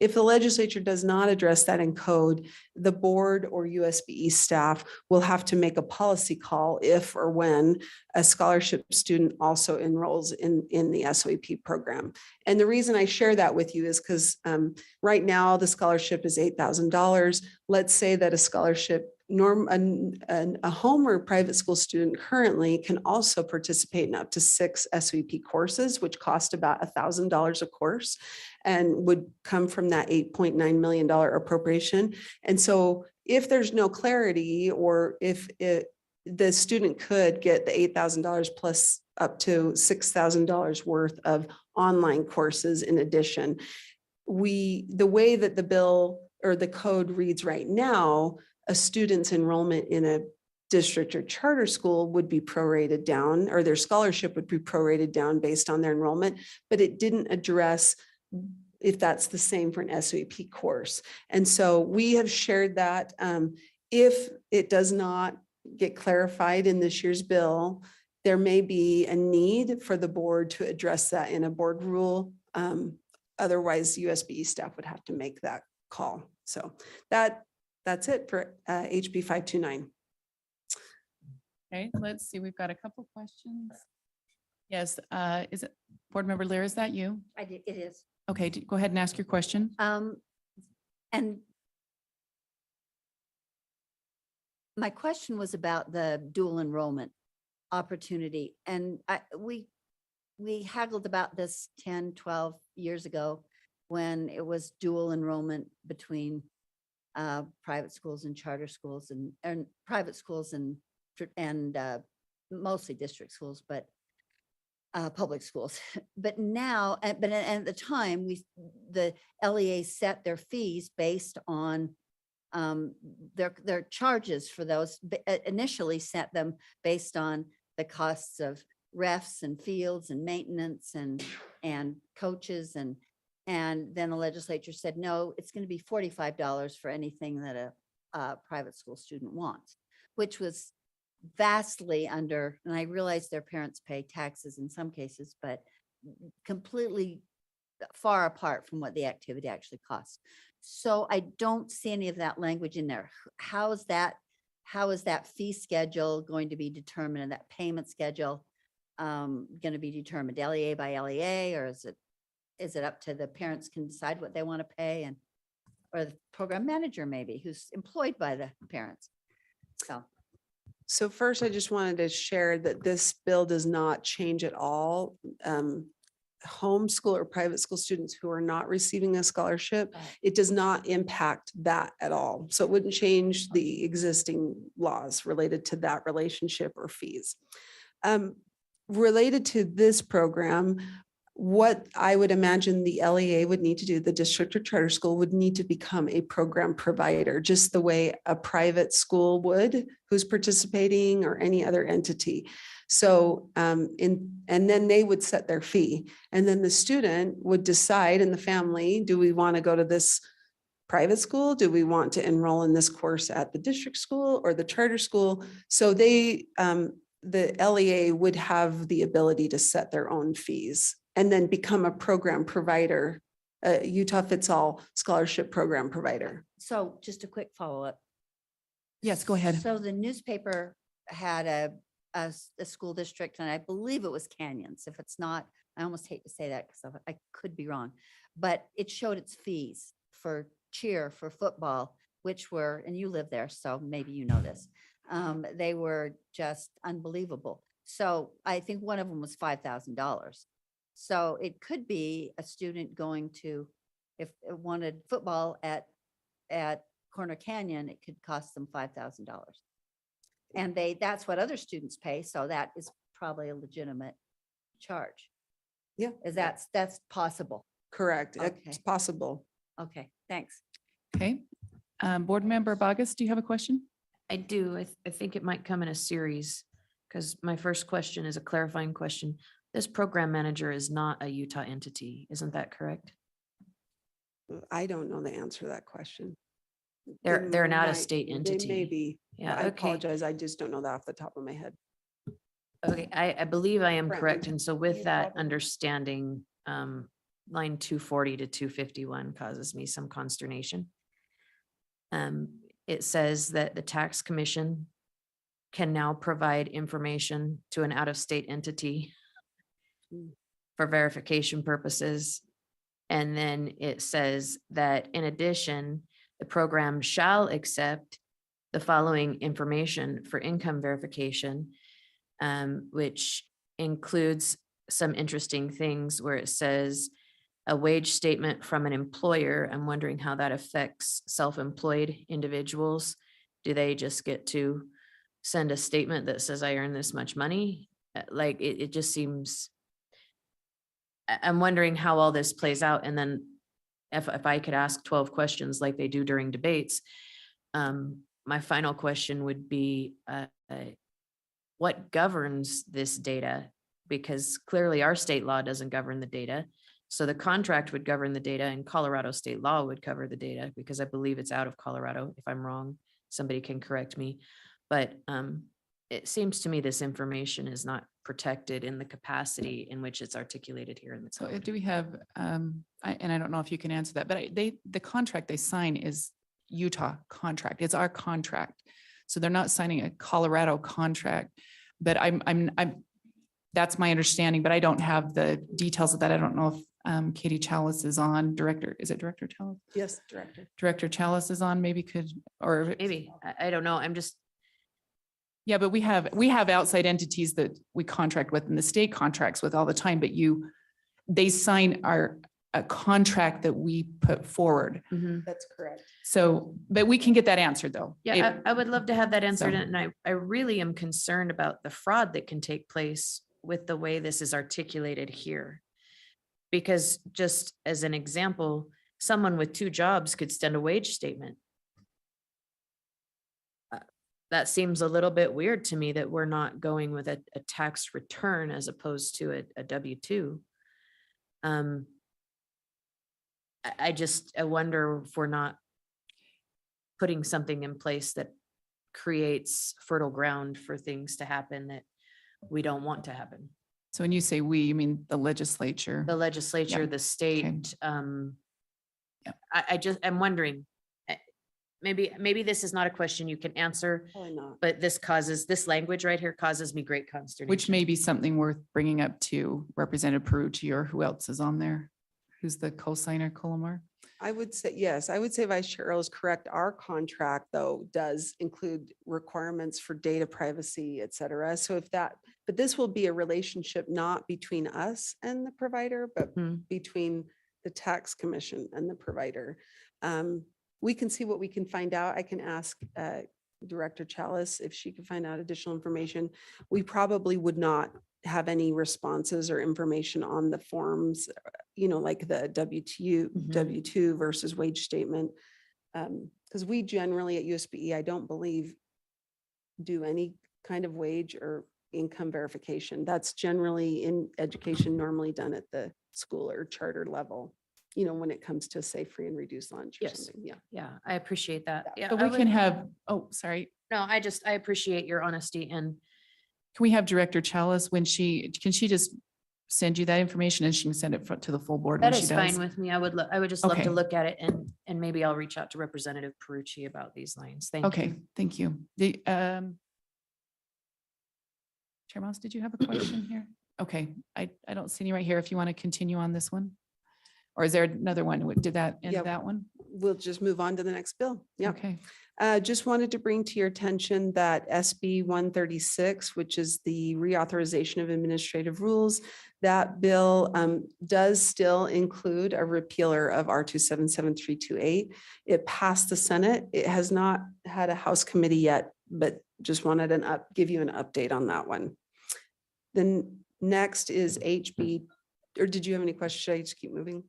If the legislature does not address that in code, the board or USBE staff will have to make a policy call if or when a scholarship student also enrolls in the SOEP program. And the reason I share that with you is because right now the scholarship is $8,000. Let's say that a scholarship a home or private school student currently can also participate in up to 6 SVP courses, which cost about $1,000 a course and would come from that $8.9 million appropriation. And so if there's no clarity, or if the student could get the $8,000 plus up to $6,000 worth of online courses in addition. The way that the bill or the code reads right now, a student's enrollment in a district or charter school would be prorated down, or their scholarship would be prorated down based on their enrollment, but it didn't address if that's the same for an SVP course. And so we have shared that. If it does not get clarified in this year's bill, there may be a need for the board to address that in a board rule. Otherwise, USBE staff would have to make that call. So that's it for HB 529. Okay, let's see. We've got a couple questions. Yes, is it Board Member Lear, is that you? It is. Okay, go ahead and ask your question. And my question was about the dual enrollment opportunity. And we haggled about this 10, 12 years ago when it was dual enrollment between private schools and charter schools and private schools and mostly district schools, but public schools. But now, but at the time, the LEA set their fees based on their charges for those, initially set them based on the costs of refs and fields and maintenance and coaches and then the legislature said, no, it's going to be $45 for anything that a private school student wants, which was vastly under, and I realize their parents pay taxes in some cases, but completely far apart from what the activity actually costs. So I don't see any of that language in there. How is that fee schedule going to be determined, and that payment schedule going to be determined LEA by LEA, or is it up to the parents can decide what they want to pay, or the program manager maybe who's employed by the parents? So first, I just wanted to share that this bill does not change at all homeschool or private school students who are not receiving a scholarship. It does not impact that at all. So it wouldn't change the existing laws related to that relationship or fees. Related to this program, what I would imagine the LEA would need to do, the district or charter school would need to become a program provider, just the way a private school would, who's participating, or any other entity. So, and then they would set their fee, and then the student would decide in the family, do we want to go to this private school? Do we want to enroll in this course at the district school or the charter school? So the LEA would have the ability to set their own fees and then become a program provider, Utah Fits All scholarship program provider. So just a quick follow-up. Yes, go ahead. So the newspaper had a school district, and I believe it was Canyons. If it's not, I almost hate to say that because I could be wrong, but it showed its fees for cheer, for football, which were, and you live there, so maybe you know this. They were just unbelievable. So I think one of them was $5,000. So it could be a student going to, if it wanted football at Corner Canyon, it could cost them $5,000. And that's what other students pay. So that is probably a legitimate charge. Yeah. That's possible. Correct. Okay. It's possible. Okay, thanks. Okay. Board Member Bogus, do you have a question? I do. I think it might come in a series, because my first question is a clarifying question. This program manager is not a Utah entity, isn't that correct? I don't know the answer to that question. They're an might- out-of-state entity. They may be. Yeah, I okay. apologize. I just don't know that off the top of my head. Okay, I believe I am Brent, correct. And so with you that probably- understanding, line 240 to 251 causes me some consternation. It says that the tax commission can now provide information to an out-of-state entity for verification purposes. And then it says that in addition, the program shall accept the following information for income verification, which includes some interesting things where it says a wage statement from an employer. I'm wondering how that affects self-employed individuals. Do they just get to send a statement that says I earn this much money? Like, it just seems, I'm wondering how all this plays out. And then if I could ask 12 questions like they do during debates, my final question would be, what governs this data? Because clearly our state law doesn't govern the data. So the contract would govern the data and Colorado state law would cover the data, because I believe it's out of Colorado. If I'm wrong, somebody can correct me. But it seems to me this information is not protected in the capacity in which it's articulated here in the So code. do we have, and I don't know if you can answer that, but the contract they sign is Utah contract. It's our contract. So they're not signing a Colorado contract, but that's my understanding, but I don't have the details of that. I don't know if Katie Chalice is on, is it Director Chalice? Yes, Director. Director Chalice is on, maybe could, or. Maybe, I don't know. I'm just, Yeah, but we have outside entities that we contract with and the state contracts with all the time, but they sign a contract that we put forward. That's correct. So, but we can get that answered though. yeah, I would love to have that answered. So- And I really am concerned about the fraud that can take place with the way this is articulated here. Because just as an example, someone with 2 jobs could send a wage statement. That seems a little bit weird to me that we're not going with a tax return as opposed to a W-2. I wonder if we're not putting something in place that creates fertile ground for things to happen that we don't want to happen. So when you say we, you mean the legislature? The legislature, the state, I'm wondering, maybe this is not a question you can answer, Probably not. but this language right here causes me great consternation. Which may be something worth bringing up to Representative Perucci, or who else is on there? Who's the co-signer, Colomar? I would say, yes, I would say Vice Chair Earl is correct. Our contract, though, does include requirements for data privacy, et cetera. So but this will be a relationship not between us and the provider, but between the tax commission and the provider. We can see what we can find out. I can ask Director Chalice if she can find out additional information. We probably would not have any responses or information on the forms, like the W-2 versus wage statement. Because we generally at USBE, I don't believe, do any kind of wage or income verification. That's generally in education normally done at the school or charter level, when it comes to say free and reduced lunch or Yes. something. Yeah. Yeah, I appreciate that. Yeah, But we can have, sorry. No, I appreciate your honesty, and Can we have Director Chalice can she just send you that information and she can send it to the full board when that she is does? fine with me. I would just love Okay. to look at it, and maybe I'll reach out to Representative Perucci about these lines. Thank you. Okay, thank you. Chair Mouse, did you have a question here? Okay, I don't see any right here. If you want to continue on this one? Or is there another one? Did that end Yeah. that one? We'll just move on to the next bill. Yeah. Okay. Just wanted to bring to your attention that SB 136, which is the reauthorization of administrative rules, that bill does still include a repealer of R277-328. It passed the Senate. It has not had a House committee yet, but just wanted give you an update on that one. Then next is HB, or did you have any questions? Should I just keep moving?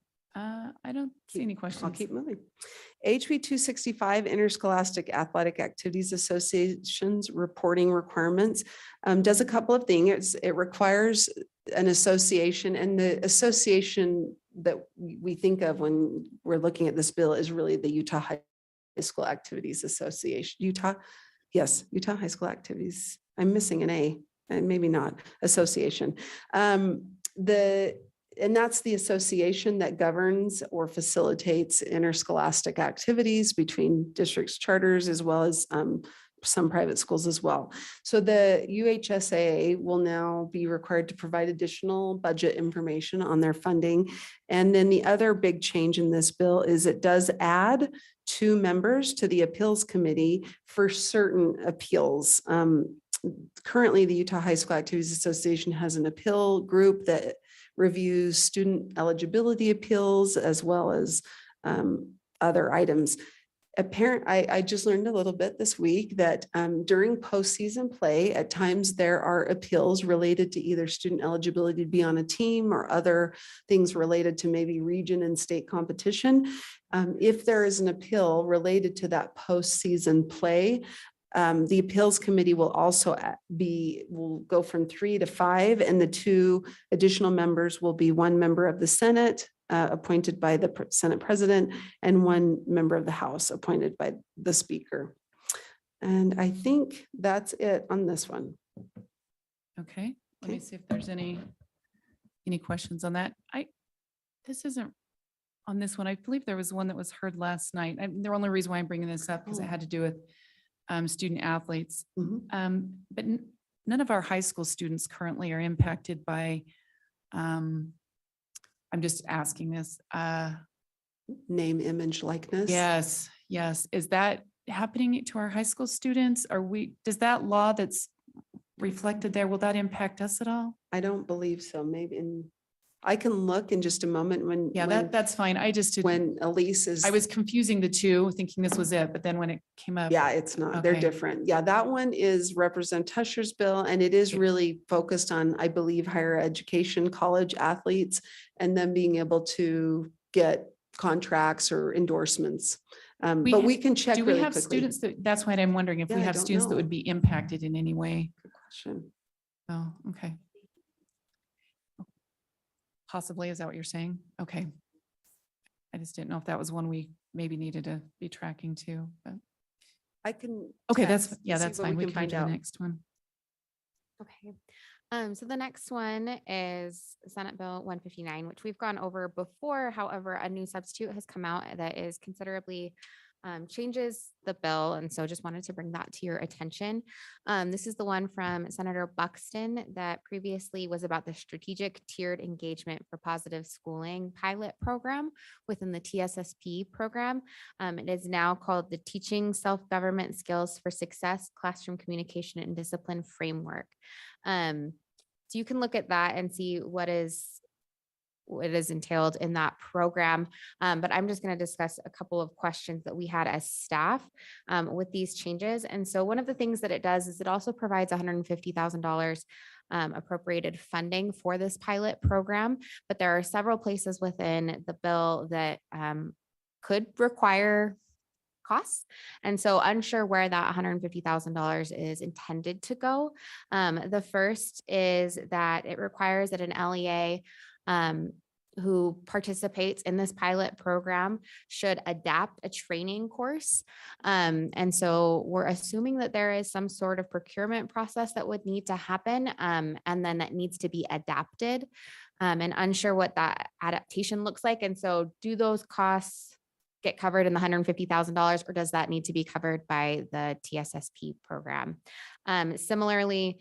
I don't see any I'll questions. keep moving. HB 265 Interscholastic Athletic Activities Association's reporting requirements does a couple of things. It requires an association, and the association that we think of when we're looking at this bill is really the Utah High School Activities Association. Utah High School Activities. I'm missing an A, and maybe not, association. And that's the association that governs or facilitates interscholastic activities between districts, charters, as well as some private schools as well. So the UHSAA will now be required to provide additional budget information on their funding. And then the other big change in this bill is it does add 2 members to the appeals committee for certain appeals. Currently, the Utah High School Activities Association has an appeal group that reviews student eligibility appeals as well as other items. I just learned a little bit this week that during postseason play, at times there are appeals related to either student eligibility to be on a team or other things related to maybe region and state competition. If there is an appeal related to that postseason play, the appeals committee will also will go from 3 to 5, and the 2 additional members will be 1 member of the Senate appointed by the Senate president and 1 member of the House appointed by the speaker. And I think that's it on this one. Okay, let me Okay. see if there's any questions on that. This isn't on this one. I believe there was one that was heard last night. The only reason why I'm bringing this up because it had to do with student athletes. Mhm. But none of our high school students currently are impacted by, I'm just asking this. Name, image, likeness. Yes, yes. Is that happening to our high school students? Does that law that's reflected there, will that impact us at all? I don't believe so. Maybe I can look in just a moment when. Yeah, that's fine. I just did. When Elise is. I was confusing the two, thinking this was it, but then when it came up. Yeah, it's not. They're Okay. different. Yeah, that one is Representative Tusher's bill, and it is really focused on, I believe, higher education, college athletes, and them being able to get contracts or endorsements. But we can check Do we really have quickly. students that's why I'm wondering if we Yeah, I have don't students that know. would be impacted in any way. Good question. Oh, okay. Possibly, is that what you're saying? Okay. I just didn't know if that was one we maybe needed to be tracking too, but, I can. okay, text that's, to see that's what fine. We can can find do the out. next one. Okay. So the next one is Senate Bill 159, which we've gone over before. However, a new substitute has come out that is considerably changes the bill. And so just wanted to bring that to your attention. This is the one from Senator Buxton that previously was about the strategic tiered engagement for positive schooling pilot program within the TSSP program. It is now called the Teaching Self-Government Skills for Success Classroom Communication and Discipline Framework. So you can look at that and see what is entailed in that program. But I'm just going to discuss a couple of questions that we had as staff with these changes. And so one of the things that it does is it also provides $150,000 appropriated funding for this pilot program. But there are several places within the bill that could require costs. And so unsure where that $150,000 is intended to go. The first is that it requires that an LEA who participates in this pilot program should adapt a training course. And so we're assuming that there is some sort of procurement process that would need to happen and then that needs to be adapted and unsure what that adaptation looks like. And so do those costs get covered in the $150,000 or does that need to be covered by the TSSP program? Similarly,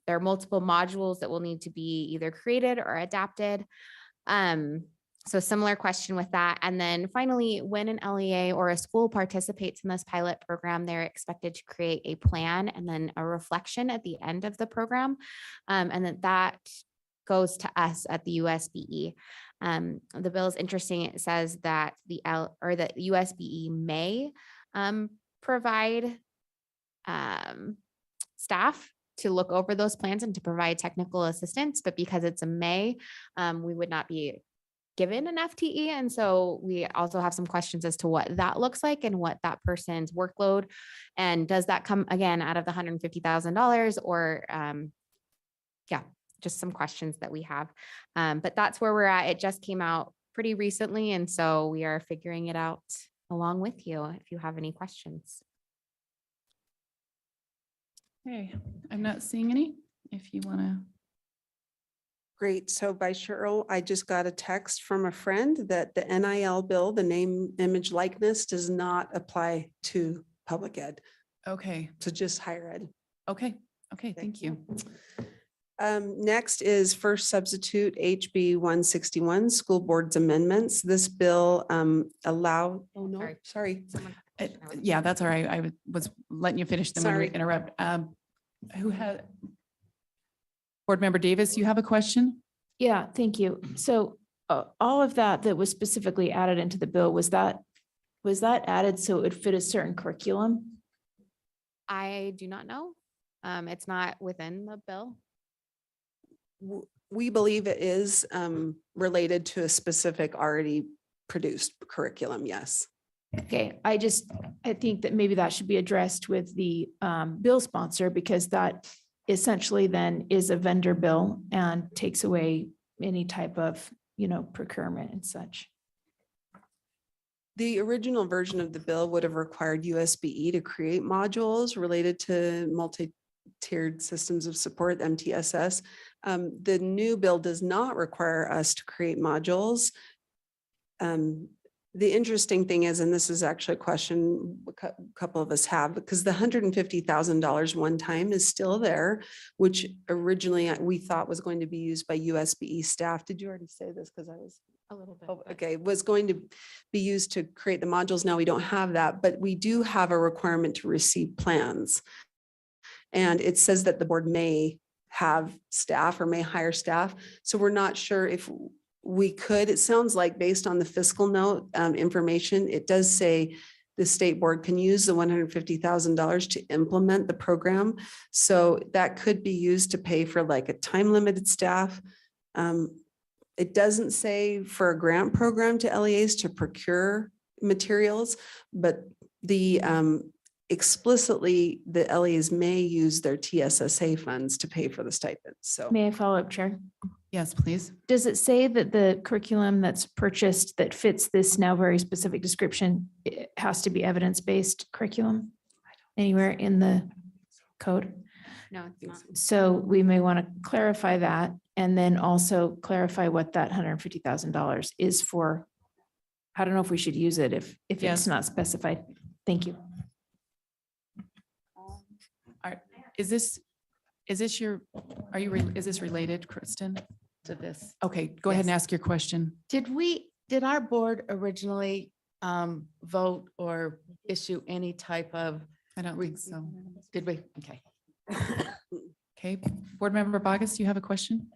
there are multiple modules that will need to be either created or adapted. So similar question with that. And then finally, when an LEA or a school participates in this pilot program, they're expected to create a plan and then a reflection at the end of the program. And that goes to us at the USBE. The bill is interesting. It says that the USBE may provide staff to look over those plans and to provide technical assistance, but because it's a may, we would not be given an FTE. And so we also have some questions as to what that looks like and what that person's workload, and does that come again out of the $150,000 or yeah, just some questions that we have. But that's where we're at. It just came out pretty recently. And so we are figuring it out along with you if you have any questions. Okay, I'm not seeing any. If you want to. Great. So by Cheryl, I just got a text from a friend that the NIL bill, the name, image, likeness does not apply to public ed. Okay, So just higher ed. okay, okay, thank you. Next is first substitute HB 161, school boards amendments. This bill oh no, sorry. Someone- Yeah, that's all right. I was letting you finish, then we Sorry. interrupt. Who had? Board Member Davis, you have a question? Yeah, thank you. So all of that that was specifically added into the bill, was that added so it would fit a certain curriculum? I do not know. It's not within the bill. We believe it is related to a specific already produced curriculum, yes. Okay, I think that maybe that should be addressed with the bill sponsor, because that essentially then is a vendor bill and takes away any type of, procurement and such. The original version of the bill would have required USBE to create modules related to multi-tiered systems of support, MTSS. The new bill does not require us to create modules. The interesting thing is, and this is actually a question a couple of us have, because the $150,000 one time is still there, which originally we thought was going to be used by USBE staff. Did you already say this? Because I was A little bit. oh, okay, was going to be used to create the modules. Now we don't have that, but we do have a requirement to receive plans. And it says that the board may have staff or may hire staff. So we're not sure if we could. It sounds like based on the fiscal note information, it does say the state board can use the $150,000 to implement the program. So that could be used to pay for like a time limited staff. It doesn't say for a grant program to LEAs to procure materials, but the explicitly the LEAs may use their TSSA funds to pay for the stipends. So May I follow up, Chair? Yes, please. Does it say that the curriculum that's purchased that fits this now very specific description, it has to be evidence-based curriculum anywhere in the code? No, it's not. So we may want to clarify that, and then also clarify what that $150,000 is for. I don't know if we should use it if Yes. it's not specified. Thank you. Is this related, Kristen, to this? Okay, go ahead and Yes. ask your question. Did our board originally vote or issue any type of, I don't think so. did we? Okay. Okay, Board Member Bogus, you have a question?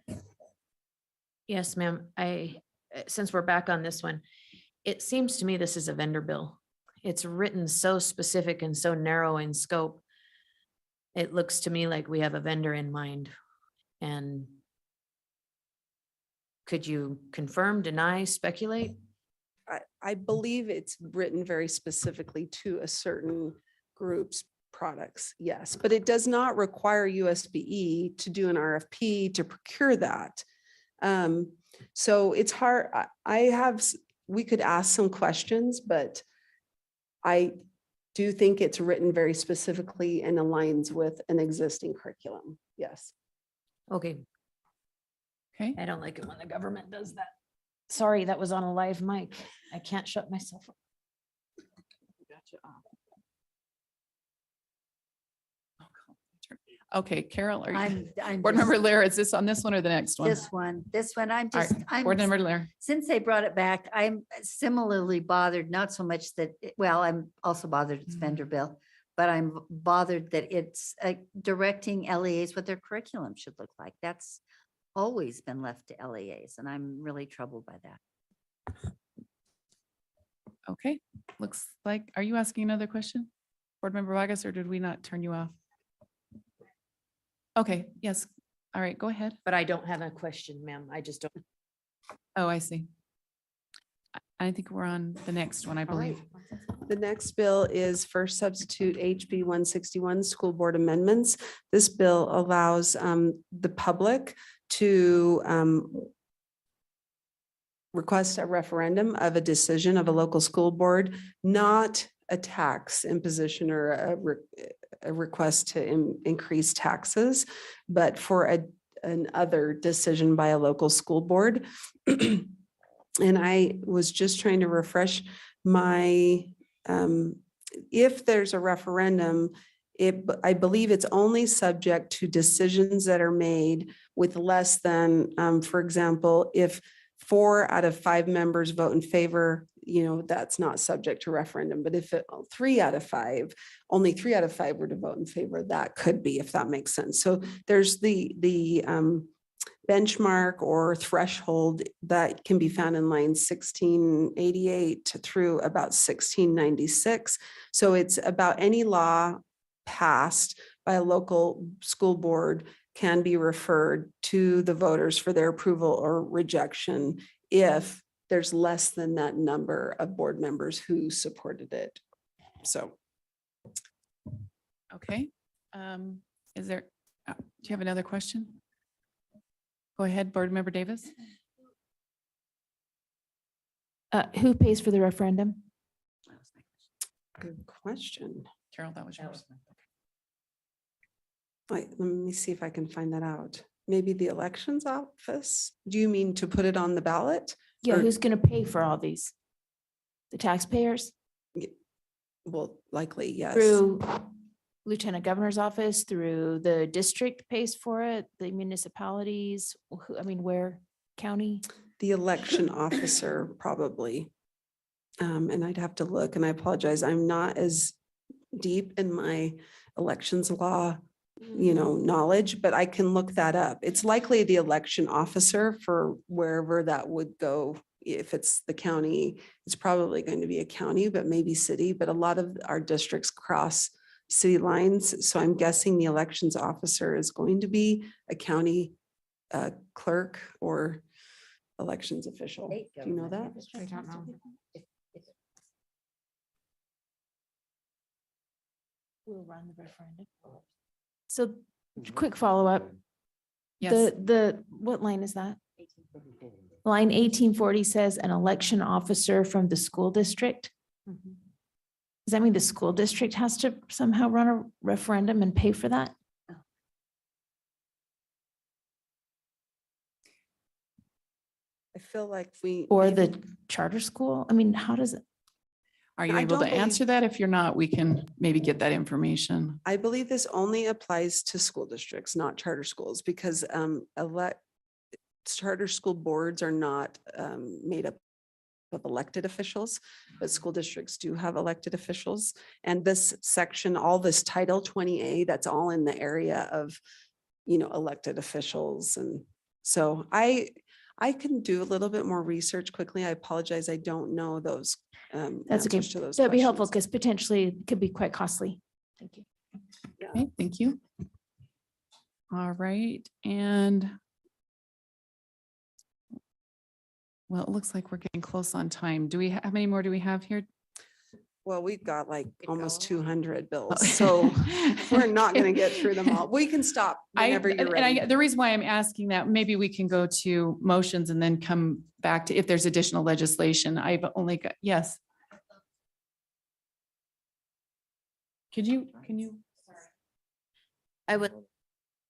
Yes, ma'am. Since we're back on this one, it seems to me this is a vendor bill. It's written so specific and so narrow in scope. It looks to me like we have a vendor in mind. And could you confirm, deny, speculate? I believe it's written very specifically to a certain group's products, yes, but it does not require USBE to do an RFP to procure that. So it's hard. We could ask some questions, but I do think it's written very specifically and aligns with an existing curriculum. Yes. Okay, Okay, I don't like it when the government does that. Sorry, that was on a live mic. I can't shut myself up. okay, Carol, are you, I'm Board just- Member Lair, is this on this one or the next one? this one, I'm All right, just, Board Member Lair. since they brought it back, I'm similarly bothered, not so much that, well, I'm also bothered it's vendor bill, but I'm bothered that it's directing LEAs what their curriculum should look like. That's always been left to LEAs, and I'm really troubled by that. Okay, looks like, are you asking another question? Board Member Vargas, or did we not turn you off? Okay, yes. All right, go ahead. But I don't have a question, ma'am. I just don't. Oh, I see. I think we're on the next one, I All right. believe. The next bill is first substitute HB 161, school board amendments. This bill allows the public to request a referendum of a decision of a local school board, not a tax imposition or a request to increase taxes, but for an other decision by a local school board. And I was just trying to refresh my, if there's a referendum, I believe it's only subject to decisions that are made with less than, for example, if 4 out of 5 members vote in favor, that's not subject to referendum. But if 3 out of 5, only 3 out of 5 were to vote in favor, that could be, if that makes sense. So there's the benchmark or threshold that can be found in line 1688 through about 1696. So it's about any law passed by a local school board can be referred to the voters for their approval or rejection if there's less than that number of board members who supported it. So. Okay. Is there, do you have another question? Go ahead, Board Member Davis. Who pays for the referendum? Good question. Carol, that was yours. Let me see if I can find that out. Maybe the elections office? Do you mean to put it on the ballot? Yeah, Or- who's going to pay for all these? The taxpayers Well, likely, yes. through Lieutenant Governor's office, through the district pays for it, the municipalities, where county? The election officer probably. And I'd have to look, and I apologize, I'm not as deep in my elections law, knowledge, but I can look that up. It's likely the election officer for wherever that would go. If it's the county, it's probably going to be a county, but maybe city, but a lot of our districts cross city lines. So I'm guessing the elections officer is going to be a county clerk or elections official. Do you know that? I don't know. We'll run the referendum. So quick follow-up. Yes. What line is that? Line 1840 says an election officer from the school district. Does that mean the school district has to somehow run a referendum and pay for that? I feel like we. Or maybe- the charter school? How does it? Are you I able to don't believe- answer that? If you're not, we can maybe get that information. I believe this only applies to school districts, not charter schools, because charter school boards are not made up of elected officials, but school districts do have elected officials. And this section, all this Title 20A, that's all in the area of, elected officials. And so I can do a little bit more research quickly. I apologize. I don't know those. That's okay. answers to those That'd be helpful questions. because potentially it could be quite costly. Thank you. Okay, thank you. All right, and well, it looks like we're getting close on time. How many more do we have here? Well, we've got like almost go. 200 Oh. bills, so we're not going to get through them all. We can stop whenever you're ready. The reason why I'm asking that, maybe we can go to motions and then come back to if there's additional legislation. I've only got, yes. Can you? I would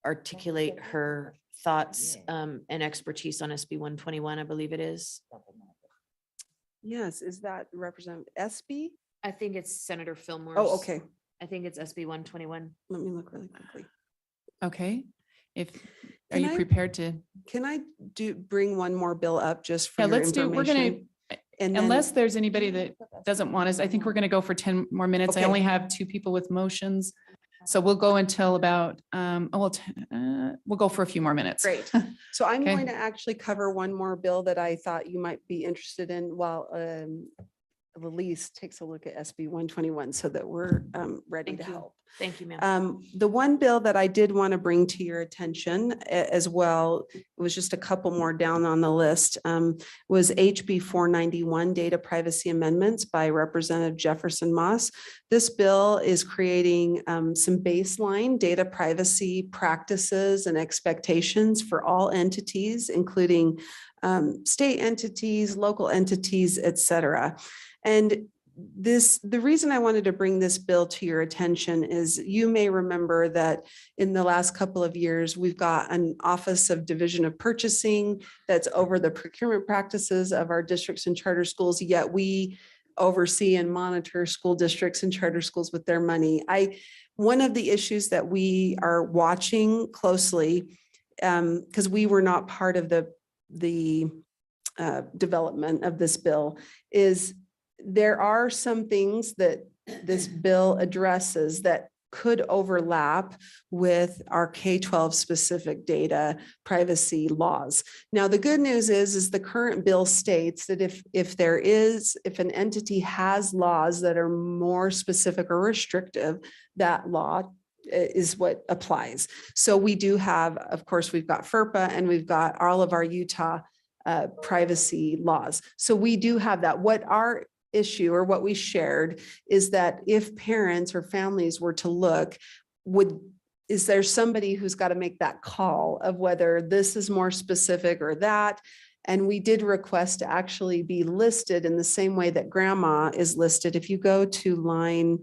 articulate her thoughts and expertise on SB 121, I believe it is. Yes, is that Representative SB? I think it's Senator Fillmore's. Oh, okay. I think it's SB 121. Let me look really quickly. Okay, are Can you I- prepared to? Can I bring one more bill up just for Yeah, your let's do, we're gonna, information? And then- unless there's anybody that doesn't want us, I think we're gonna go for 10 more minutes. I Okay. only have 2 people with motions. So we'll go until about, we'll go for a few more minutes. Great. So I'm Okay. going to actually cover one more bill that I thought you might be interested in while Elise takes a look at SB 121 so that we're ready to Thank you. help. Thank you, ma'am. The one bill that I did want to bring to your attention as well, it was just a couple more down on the list, was HB 491 Data Privacy Amendments by Representative Jefferson Moss. This bill is creating some baseline data privacy practices and expectations for all entities, including state entities, local entities, et cetera. And the reason I wanted to bring this bill to your attention is you may remember that in the last couple of years, we've got an Office of Division of Purchasing that's over the procurement practices of our districts and charter schools, yet we oversee and monitor school districts and charter schools with their money. One of the issues that we are watching closely, because we were not part of the development of this bill, is there are some things that this bill addresses that could overlap with our K-12 specific data privacy laws. Now, the good news is the current bill states that if an entity has laws that are more specific or restrictive, that law is what applies. So we do have, of course, we've got FERPA and we've got all of our Utah privacy laws. So we do have that. What our issue or what we shared is that if parents or families were to look, is there somebody who's got to make that call of whether this is more specific or that? And we did request to actually be listed in the same way that grandma is listed. If you go to line,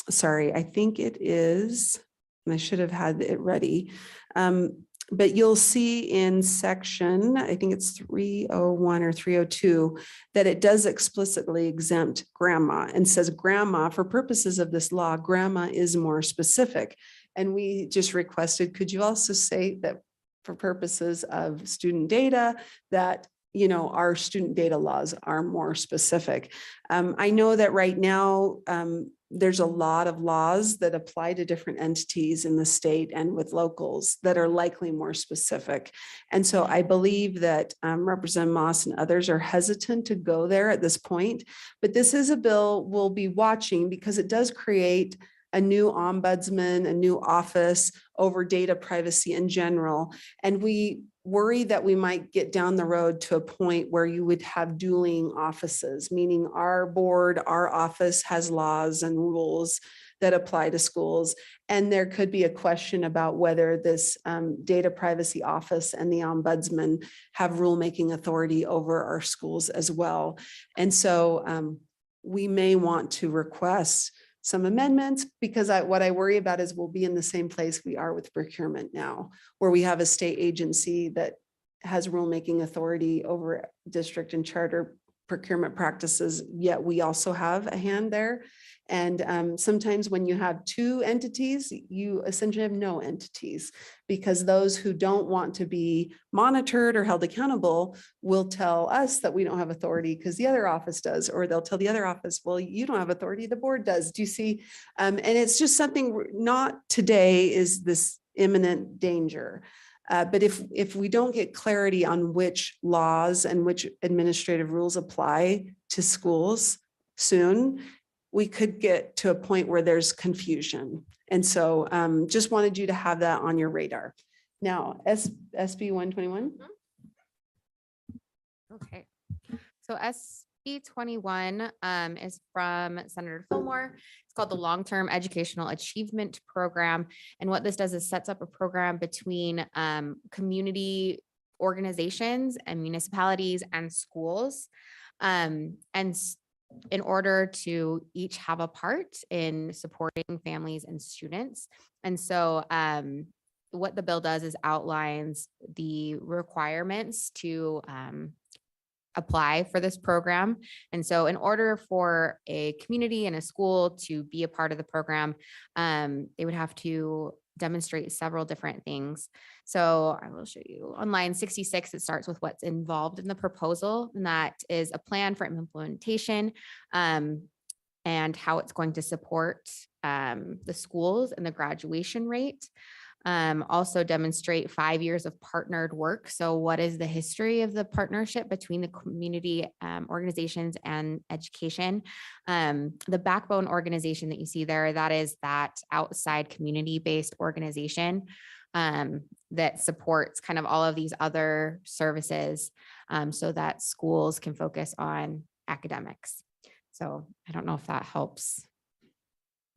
sorry, I think it is, and I should have had it ready. But you'll see in section, I think it's 301 or 302, that it does explicitly exempt grandma and says grandma, for purposes of this law, grandma is more specific. And we just requested, could you also say that for purposes of student data, that our student data laws are more specific. I know that right now, there's a lot of laws that apply to different entities in the state and with locals that are likely more specific. And so I believe that Representative Moss and others are hesitant to go there at this point, but this is a bill we'll be watching because it does create a new ombudsman, a new office over data privacy in general. And we worry that we might get down the road to a point where you would have dueling offices, meaning our board, our office has laws and rules that apply to schools. And there could be a question about whether this data privacy office and the ombudsman have rulemaking authority over our schools as well. And so we may want to request some amendments because what I worry about is we'll be in the same place we are with procurement now, where we have a state agency that has rulemaking authority over district and charter procurement practices, yet we also have a hand there. And sometimes when you have two entities, you essentially have no entities because those who don't want to be monitored or held accountable will tell us that we don't have authority because the other office does, or they'll tell the other office, well, you don't have authority, the board does. Do you see? And it's just something not today is this imminent danger. But if we don't get clarity on which laws and which administrative rules apply to schools soon, we could get to a point where there's confusion. And so just wanted you to have that on your radar. Now, SB 121. Okay, so SB 21 is from Senator Fillmore. It's called the Long-Term Educational Achievement Program. And what this does is sets up a program between community organizations and municipalities and schools. And in order to each have a part in supporting families and students. And so what the bill does is outlines the requirements to apply for this program. And so in order for a community and a school to be a part of the program, they would have to demonstrate several different things. So I will show you on line 66, it starts with what's involved in the proposal, and that is a plan for implementation and how it's going to support the schools and the graduation rate. Also demonstrate 5 years of partnered work. So what is the history of the partnership between the community organizations and education? The backbone organization that you see there, that is that outside community-based organization that supports kind of all of these other services so that schools can focus on academics. So I don't know if that helps.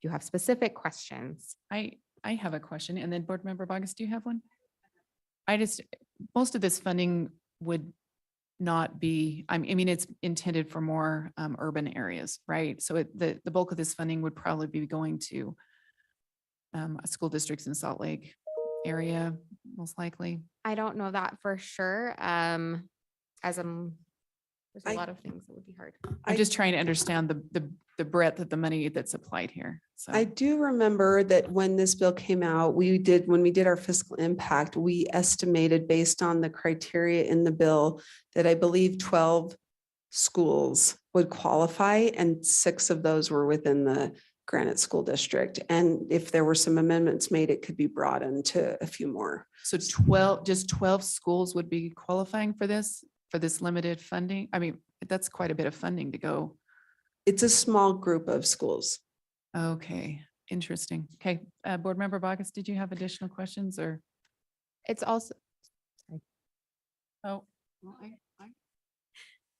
You have specific questions. I have a question, and then Board Member Bogus, do you have one? Most of this funding would not be, I mean, it's intended for more urban areas, right? So the bulk of this funding would probably be going to school districts in Salt Lake area, most likely. I don't know that for sure. As I'm There's a I- lot of things that would be hard. I'm just trying to understand the breadth of the money that's applied here. So. I do remember that when this bill came out, when we did our fiscal impact, we estimated based on the criteria in the bill that I believe 12 schools would qualify and 6 of those were within the Granite School District. And if there were some amendments made, it could be broadened to a few more. So just 12 schools would be qualifying for this limited funding? I mean, that's quite a bit of funding to go. It's a small group of schools. Okay, interesting. Okay, Board Member Bogus, did you have additional questions or? It's also, Oh,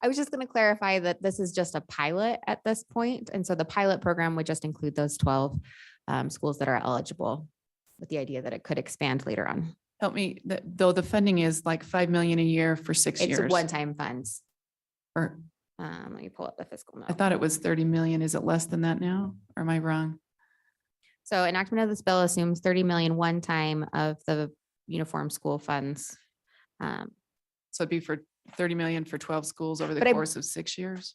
I was just going to clarify that this is just a pilot at this point, and so the pilot program would just include those 12 schools that are eligible, with the idea that it could expand later on. help me, though the funding is like 5 million a year for 6 It's years. one-time funds. Or Let me pull up the fiscal note. I thought it was 30 million. Is it less than that now? Or am I wrong? So enactment of this bill assumes 30 million one time of the uniform school funds. So it'd be for 30 million for 12 schools over the But I- course of 6 years?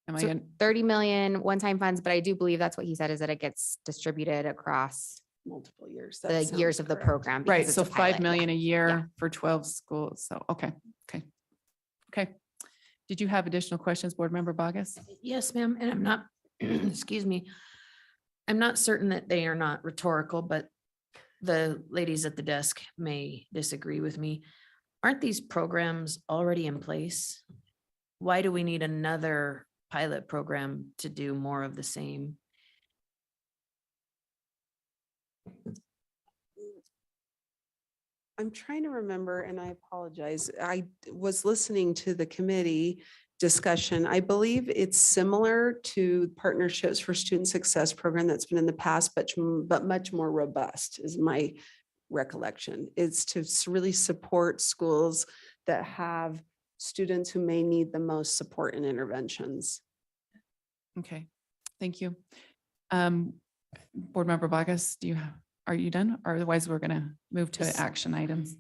Am I So in? 30 million one-time funds, but I do believe that's what he said, is that it gets distributed across Multiple years. the years of the program. because Right, it's so a 5 pilot, yeah. million a year for 12 schools. So, okay. Did you have additional questions, Board Member Bogus? Yes, ma'am, and I'm not, excuse me. I'm not certain that they are not rhetorical, but the ladies at the desk may disagree with me. Aren't these programs already in place? Why do we need another pilot program to do more of the same? I'm trying to remember, and I apologize. I was listening to the committee discussion. I believe it's similar to Partnerships for Student Success program that's been in the past, but much more robust is my recollection. It's to really support schools that have students who may need the most support and interventions. Okay, thank you. Board Member Bogus, are you done? Or otherwise, we're going to move to Yes. action items.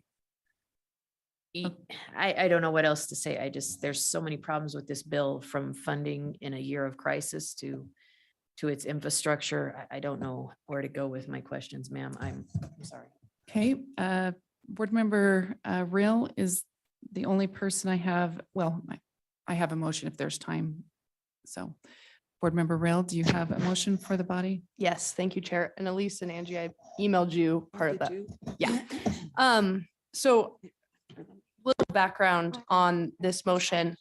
I don't know what else to say. There's so many problems with this bill, from funding in a year of crisis to its infrastructure. I don't know where to go with my questions, ma'am. I'm sorry. Okay, Board Member Rill is the only person I have. Well, I have a motion if there's time. So Board Member Rill, do you have a motion for the body? Yes, thank you, Chair. And Elise and Angie, I emailed you part of Did that. you? Yeah. So little background on this motion.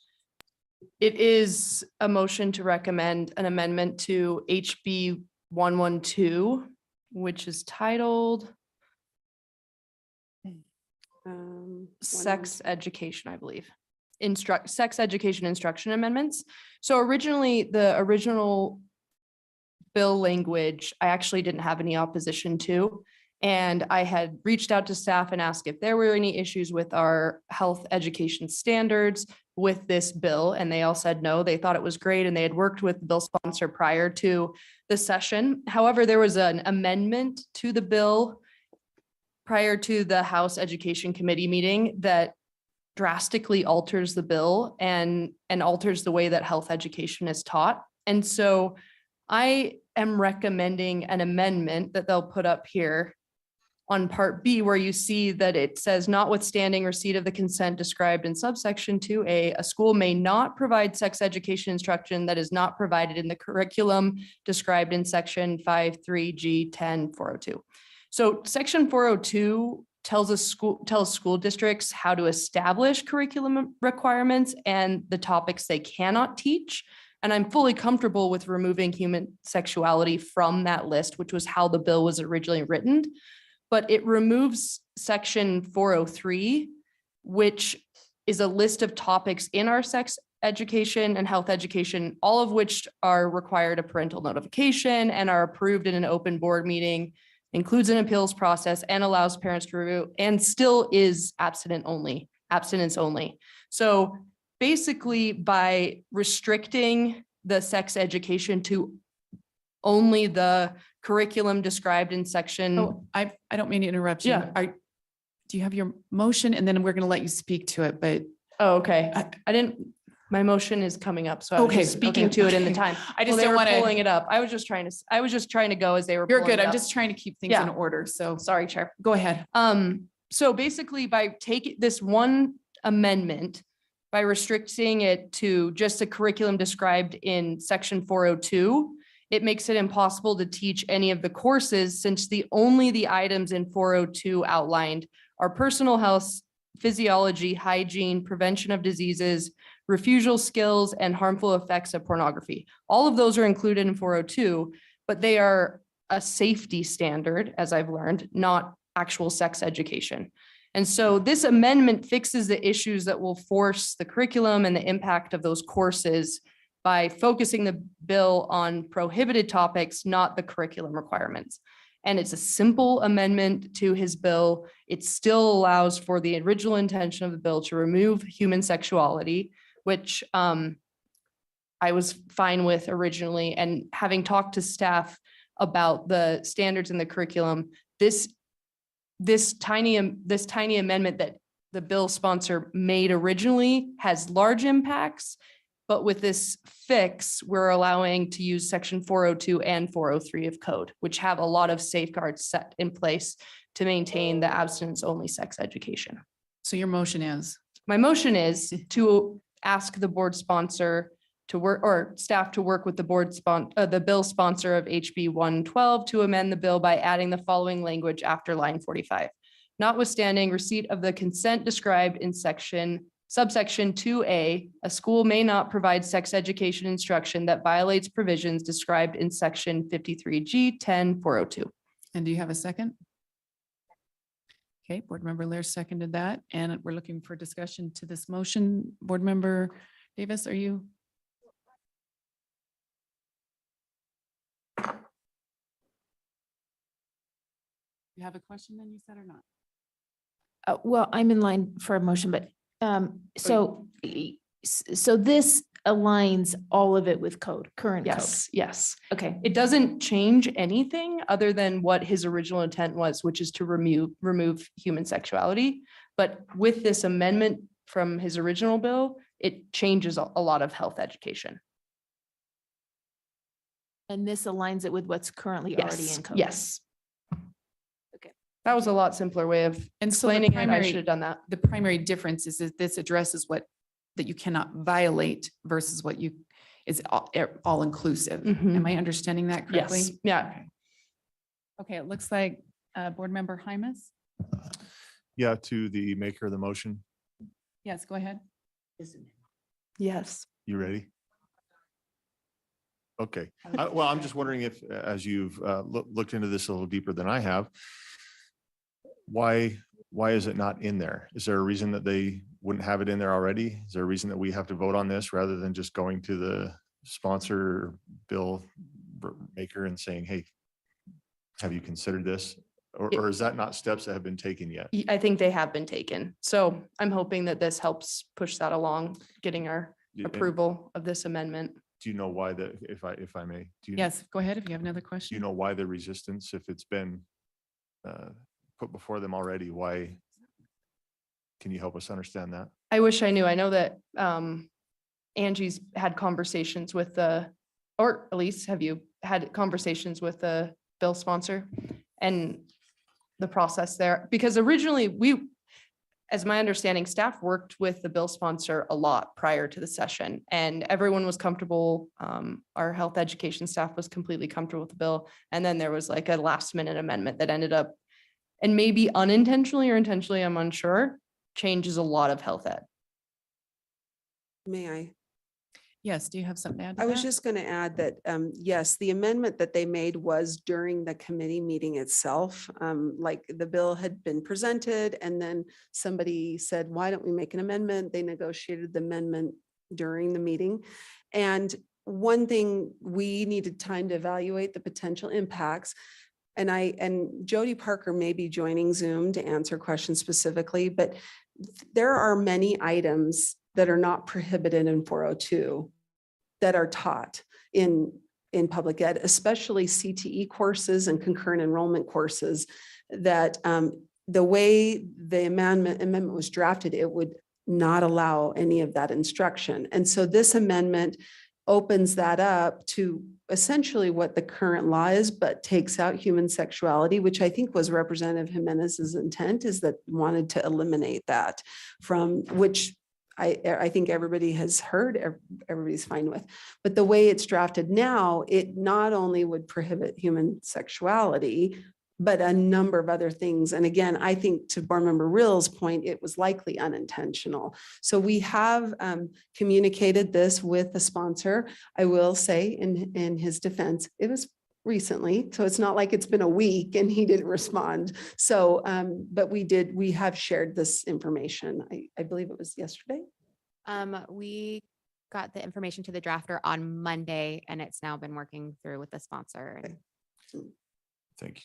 It is a motion to recommend an amendment to HB 112, which is titled Sex Education, I believe. Sex Education Instruction Amendments. So originally, the original bill language, I actually didn't have any opposition to. And I had reached out to staff and asked if there were any issues with our health education standards with this bill. And they all said no, they thought it was great. And they had worked with the bill sponsor prior to the session. However, there was an amendment to the bill prior to the House Education Committee meeting that drastically alters the bill and alters the way that health education is taught. And so I am recommending an amendment that they'll put up here on Part B, where you see that it says, notwithstanding receipt of the consent described in subsection 2A, a school may not provide sex education instruction that is not provided in the curriculum described in section 53G10-402. So section 402 tells school districts how to establish curriculum requirements and the topics they cannot teach. And I'm fully comfortable with removing human sexuality from that list, which was how the bill was originally written. But it removes section 403, which is a list of topics in our sex education and health education, all of which are required a parental notification and are approved in an open board meeting, includes an appeals process, and allows parents to review, and still is abstinence only. So basically, by restricting the sex education to only the curriculum described in section. Oh, I don't mean to interrupt you. Yeah. Do you have your motion? And then we're going to let you speak to it, but Oh, okay. I didn't, My motion is coming up, so I was Okay, just speaking okay, to it in the okay. time. I just Well, they don't were wanna- Pulling it up. I was just trying to go as they were. You're pulling good. it I'm up. just trying to keep things in Yeah. order. So Sorry, Chair. go ahead. So basically by taking this one amendment, by restricting it to just a curriculum described in section 402, it makes it impossible to teach any of the courses since only the items in 402 outlined are personal health, physiology, hygiene, prevention of diseases, refusal skills, and harmful effects of pornography. All of those are included in 402, but they are a safety standard, as I've learned, not actual sex education. And so this amendment fixes the issues that will force the curriculum and the impact of those courses by focusing the bill on prohibited topics, not the curriculum requirements. And it's a simple amendment to his bill. It still allows for the original intention of the bill to remove human sexuality, which I was fine with originally. And having talked to staff about the standards in the curriculum, this tiny amendment that the bill sponsor made originally has large impacts. But with this fix, we're allowing to use section 402 and 403 of code, which have a lot of safeguards set in place to maintain the abstinence-only sex education. So your motion is? My motion is to ask the board sponsor to work, or staff to work with the the bill sponsor of HB 112 to amend the bill by adding the following language after line 45. Notwithstanding receipt of the consent described in subsection 2A, a school may not provide sex education instruction that violates provisions described in section 53G 10-402. And do you have a second? Okay, Board Member Lair seconded that, and we're looking for discussion to this motion. Board Member Davis, are you? You have a question then, you said, or not? Well, I'm in line for a motion, but so this aligns all of it with code, current code. Yes, yes. Okay. It doesn't change anything other than what his original intent was, which is to remove human sexuality. But with this amendment from his original bill, it changes a lot of health education. And this aligns it with what's currently already Yes, in code. yes. Okay. That was a lot simpler way of And so the explaining it. I primary- should have done that. The primary difference is that this addresses that you cannot violate versus what you is all inclusive. Mhm. Am I understanding that correctly? Yes, yeah. Okay, it looks like Board Member Hymas. Yeah, to the maker of the motion. Yes, go ahead. Yes. You ready? Okay. Well, I'm just wondering if, as you've looked into this a little deeper than I have, why is it not in there? Is there a reason that they wouldn't have it in there already? Is there a reason that we have to vote on this rather than just going to the sponsor bill maker and saying, hey, have you considered this? Or is that not steps that have been taken yet? I think they have been taken. So I'm hoping that this helps push that along, getting our And approval of this amendment. Do you know why if I may? Do you Yes, go ahead if you have another Do you question. know why the resistance, if it's been put before them already, why? Can you help us understand that? I wish I knew. I know that Angie's had conversations with or Elise, have you had conversations with the bill sponsor and the process there? Because originally as my understanding, staff worked with the bill sponsor a lot prior to the session and everyone was comfortable. Our health education staff was completely comfortable with the bill. And then there was like a last minute amendment that ended up, and maybe unintentionally or intentionally, I'm unsure, changes a lot of health ed. May I? Yes, do you have something to add to I was that? just going to add that, yes, the amendment that they made was during the committee meeting itself. Like the bill had been presented and then somebody said, why don't we make an amendment? They negotiated the amendment during the meeting. And one thing, we needed time to evaluate the potential impacts. And Jody Parker may be joining Zoom to answer questions specifically, but there are many items that are not prohibited in 402 that are taught in public ed, especially CTE courses and concurrent enrollment courses that the way the amendment was drafted, it would not allow any of that instruction. And so this amendment opens that up to essentially what the current law is, but takes out human sexuality, which I think was Representative Jimenez's intent, is that wanted to eliminate that from which I think everybody has heard, everybody's fine with. But the way it's drafted now, it not only would prohibit human sexuality, but a number of other things. And again, I think to Board Member Reel's point, it was likely unintentional. So we have communicated this with the sponsor. I will say in his defense, it was recently, so it's not like it's been a week and he didn't respond. So, but we have shared this information. I believe it was yesterday. We got the information to the drafter on Monday and it's now been working through with the sponsor. Thank you.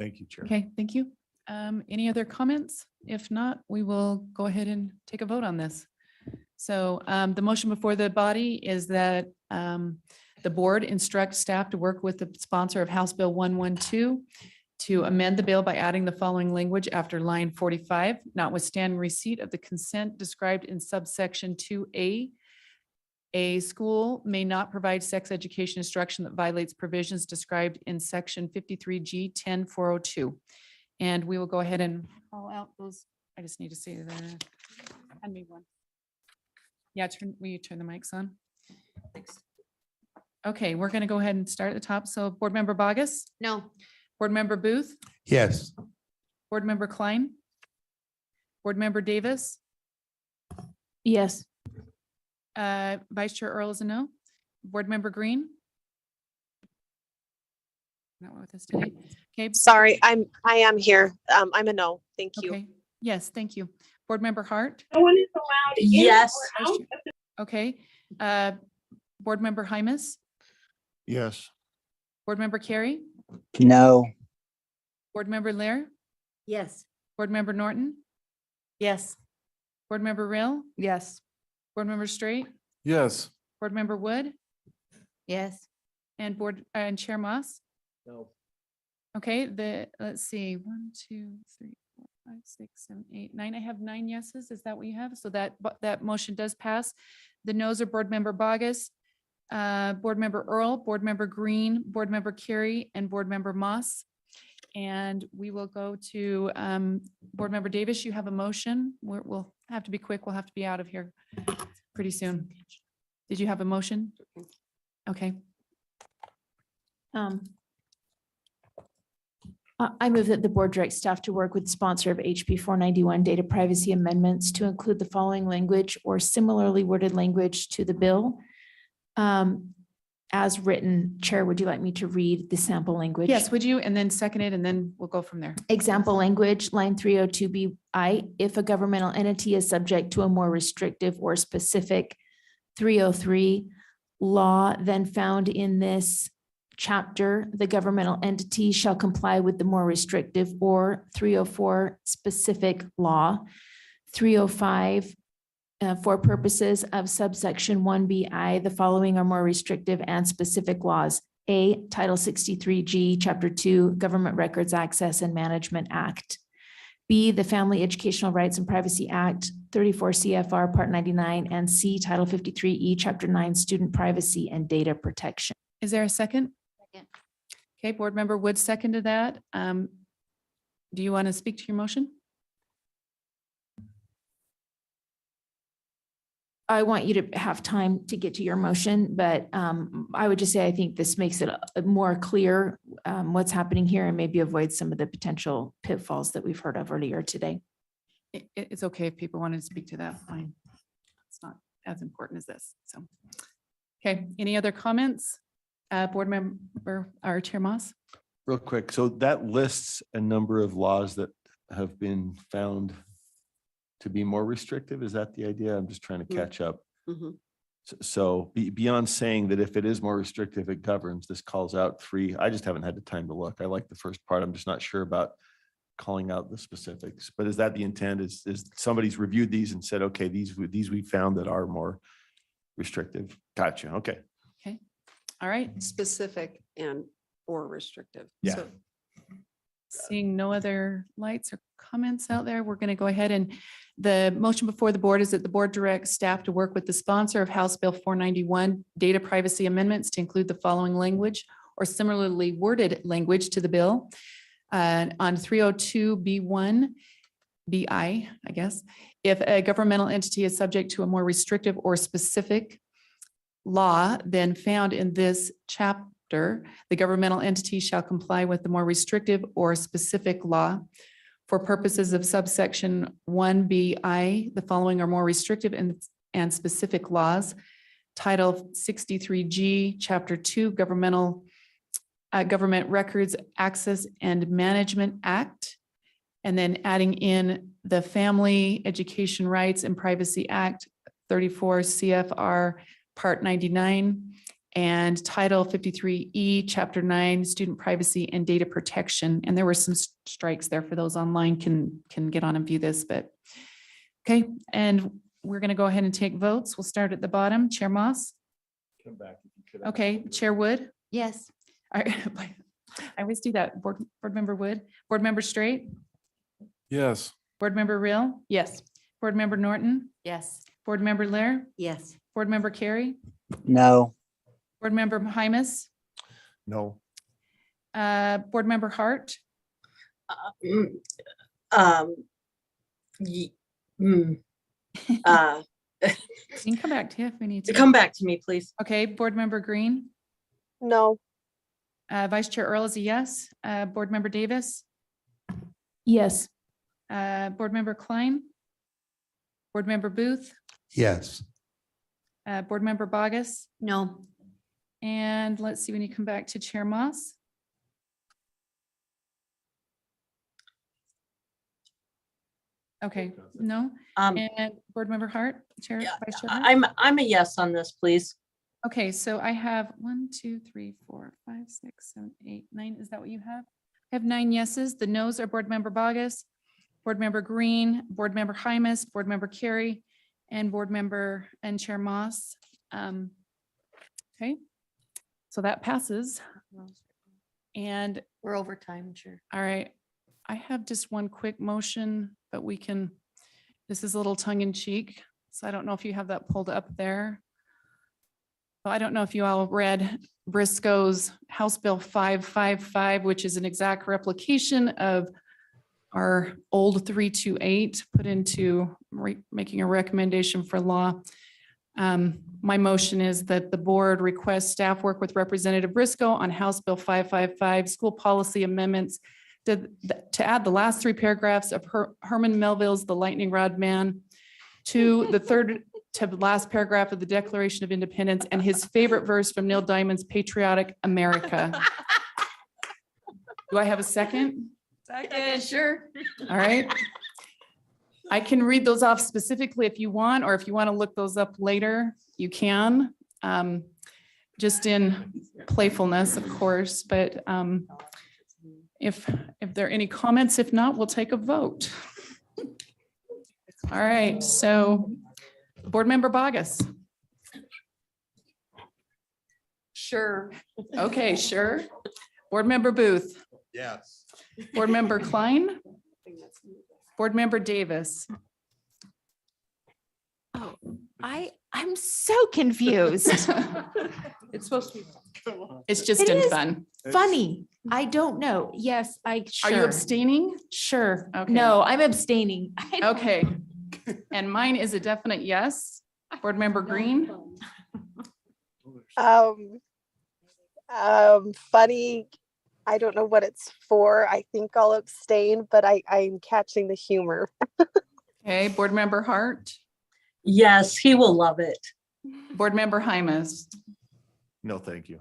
Thank you, Chair. Okay, thank you. Any other comments? If not, we will go ahead and take a vote on this. So the motion before the body is that the board instructs staff to work with the sponsor of House Bill 112 to amend the bill by adding the following language after line 45, notwithstanding receipt of the consent described in subsection 2A. A school may not provide sex education instruction that violates provisions described in section 53G 10402. And we will go ahead and call out those. I just need to see the, hand me one. Yeah, will you turn the mics on? Thanks. Okay, we're going to go ahead and start at the top. So Board Member Bogus, No. Board Member Booth, Yes. Board Member Klein, Board Member Davis, Yes. Vice Chair Earl is a no. Board Member Green? Not with us today. Okay. Sorry, I am here. I'm a no. Thank you. Okay. Yes, thank you. Board Member Hart? No one is allowed. Yes. Okay. Board Member Hymus? Yes. Board Member Carey? No. Board Member Lair? Yes. Board Member Norton? Yes. Board Member Rill? Yes. Board Member Straight? Yes. Board Member Wood? Yes. And Chair Moss? No. Okay, let's see, 1, 2, 3, 4, 5, 6, 7, 8, 9. I have 9 yeses. Is that what you have? So that motion does pass. The noes are Board Member Bogus, Board Member Earl, Board Member Green, Board Member Carey, and Board Member Moss. And we will go to Board Member Davis. You have a motion. We'll have to be quick. We'll have to be out of here pretty soon. Did you have a motion? Okay. I move that the board direct staff to work with the sponsor of HB 491 data privacy amendments to include the following language or similarly worded language to the bill. As written, Chair, would you like me to read the sample language? Yes, would you? And then second it, and then we'll go from there. Example language, line 302BI, if a governmental entity is subject to a more restrictive or specific 303 law than found in this chapter, the governmental entity shall comply with the more restrictive or 304 specific law. 305, for purposes of subsection 1BI, the following are more restrictive and specific laws. A, Title 63G, Chapter 2, Government Records Access and Management Act. B, the Family Educational Rights and Privacy Act, 34 CFR Part 99, and C, Title 53E, Chapter 9, Student Privacy and Data Protection. Is there a second? Second. Okay, Board Member Wood seconded that. Do you want to speak to your motion? I want you to have time to get to your motion, but I would just say, I think this makes it more clear what's happening here and maybe avoid some of the potential pitfalls that we've heard of earlier today. It's okay if people wanted to speak to that, fine. It's not as important as this, so. Okay, any other comments? Board Member, or Chair Moss? Real quick. So that lists a number of laws that have been found to be more restrictive. Is that the idea? I'm just trying to catch up. Mhm. So beyond saying that if it is more restrictive, it governs, this calls out 3. I just haven't had the time to look. I like the first part. I'm just not sure about calling out the specifics. But is that the intent? Is somebody's reviewed these and said, okay, these we found that are more restrictive. Gotcha. Okay. Okay, all right. Specific and or restrictive. Yeah. So Seeing no other lights or comments out there, we're going to go ahead and the motion before the board is that the board directs staff to work with the sponsor of House Bill 491 data privacy amendments to include the following language or similarly worded language to the bill. On 302B1, BI, I guess, if a governmental entity is subject to a more restrictive or specific law than found in this chapter, the governmental entity shall comply with the more restrictive or specific law. For purposes of subsection 1BI, the following are more restrictive and specific laws. Title 63G, Chapter 2, Government Records Access and Management Act. And then adding in the Family Education Rights and Privacy Act, 34 CFR Part 99, and Title 53E, Chapter 9, Student Privacy and Data Protection. And there were some strikes there for those online can get on and view this, but okay. And we're going to go ahead and take votes. We'll start at the bottom. Chair Moss. Come back if you could. Okay. Chair Wood. Yes. I always do that. Board Member Wood. Board Member Straight. Yes. Board Member Real. Yes. Board Member Norton. Yes. Board Member Lair. Yes. Board Member Carey. No. Board Member Hymas. No. Board Member Hart. Ye- mm, uh, You can come back to you if we need to. Come back to me, please. Okay. Board Member Green. No. Vice Chair Earl is a yes. Board Member Davis. Yes. Board Member Klein. Board Member Booth. Yes. Board Member Bogus. No. And let's see when you come back to Chair Moss. Okay, no. And Board Member Hart, Chair, Yeah, Vice Chair. Hart? I'm a yes on this, please. Okay, so I have 1, 2, 3, 4, 5, 6, 7, 8, 9. Is that what you have? I have 9 yeses. The noes are Board Member Bogus, Board Member Green, Board Member Hymas, Board Member Carey, and Board Member and Chair Moss. Okay, so that passes. And We're over time, Chair. all right, I have just one quick motion, but we can, this is a little tongue in cheek. So I don't know if you have that pulled up there. Well, I don't know if you all read Briscoe's House Bill 555, which is an exact replication of our old 328 put into making a recommendation for law. My motion is that the board request staff work with Representative Briscoe on House Bill 555, school policy amendments to add the last 3 paragraphs of Herman Melville's The Lightning Rod Man to the third to the last paragraph of the Declaration of Independence and his favorite verse from Neil Diamond's Patriotic America. Do I have a second? Second, sure. All right. I can read those off specifically if you want, or if you want to look those up later, you can. Just in playfulness, of course, but if there are any comments, if not, we'll take a vote. All right, so Board Member Bogus. Sure. Okay, sure. Board Member Booth, Yes. Board Member Klein, Board Member Davis. I'm so confused. It's supposed to be. It's just It in is. fun. Funny. I don't know. Yes, Are you sure. abstaining? Sure. Okay. No, I'm abstaining. I don't- Okay. And mine is a definite yes. Board Member Green. Funny. I don't know what it's for. I think I'll abstain, but I'm catching the humor. Okay, Board Member Hart, Yes, he will love it. Board Member Hymas. No, thank you.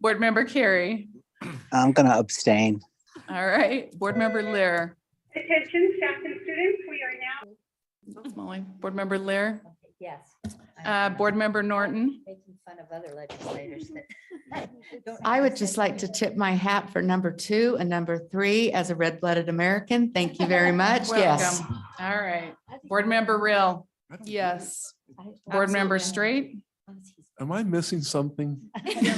Board Member Carey. I'm gonna abstain. All right, Board Member Lear. Attention, staff and students, we are now. Molly, Board Member Lear, Yes. Board Member Norton. Making fun of other legislators that. I would just like to tip my hat for number 2 and number 3 as a red-blooded American. Thank you very much. Yes. Welcome. All right, Board Member Real. Yes. Board Member Straight. Am I missing something? You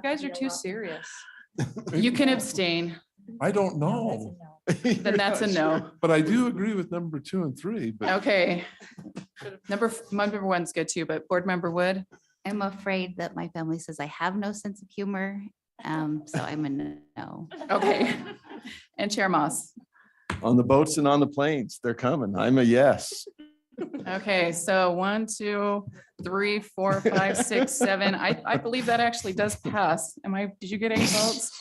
guys are too serious. You can abstain. I don't know, Then that's a no. but I do agree with number 2 and 3, but Okay. Member one's good too, but board member Wood, I'm afraid that my family says I have no sense of humor. So I'm a no. okay. And Chair Moss. On the boats and on the planes, they're coming. I'm a yes. Okay, so 1, 2, 3, 4, 5, 6, 7. I believe that actually does pass. Did you get any votes?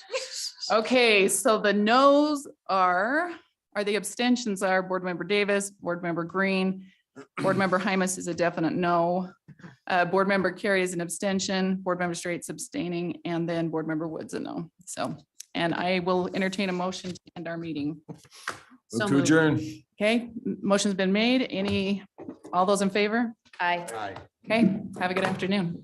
Okay, so the no's are the abstentions are Board Member Davis, Board Member Green, Board Member Hymas is a definite no. Board Member Carey is an abstention, Board Member Straight's abstaining, and then Board Member Woods a no. So, and I will entertain a motion to end our meeting. Move to adjourn. Okay, motion's been made. All those in favor? Aye. Okay, have a good afternoon.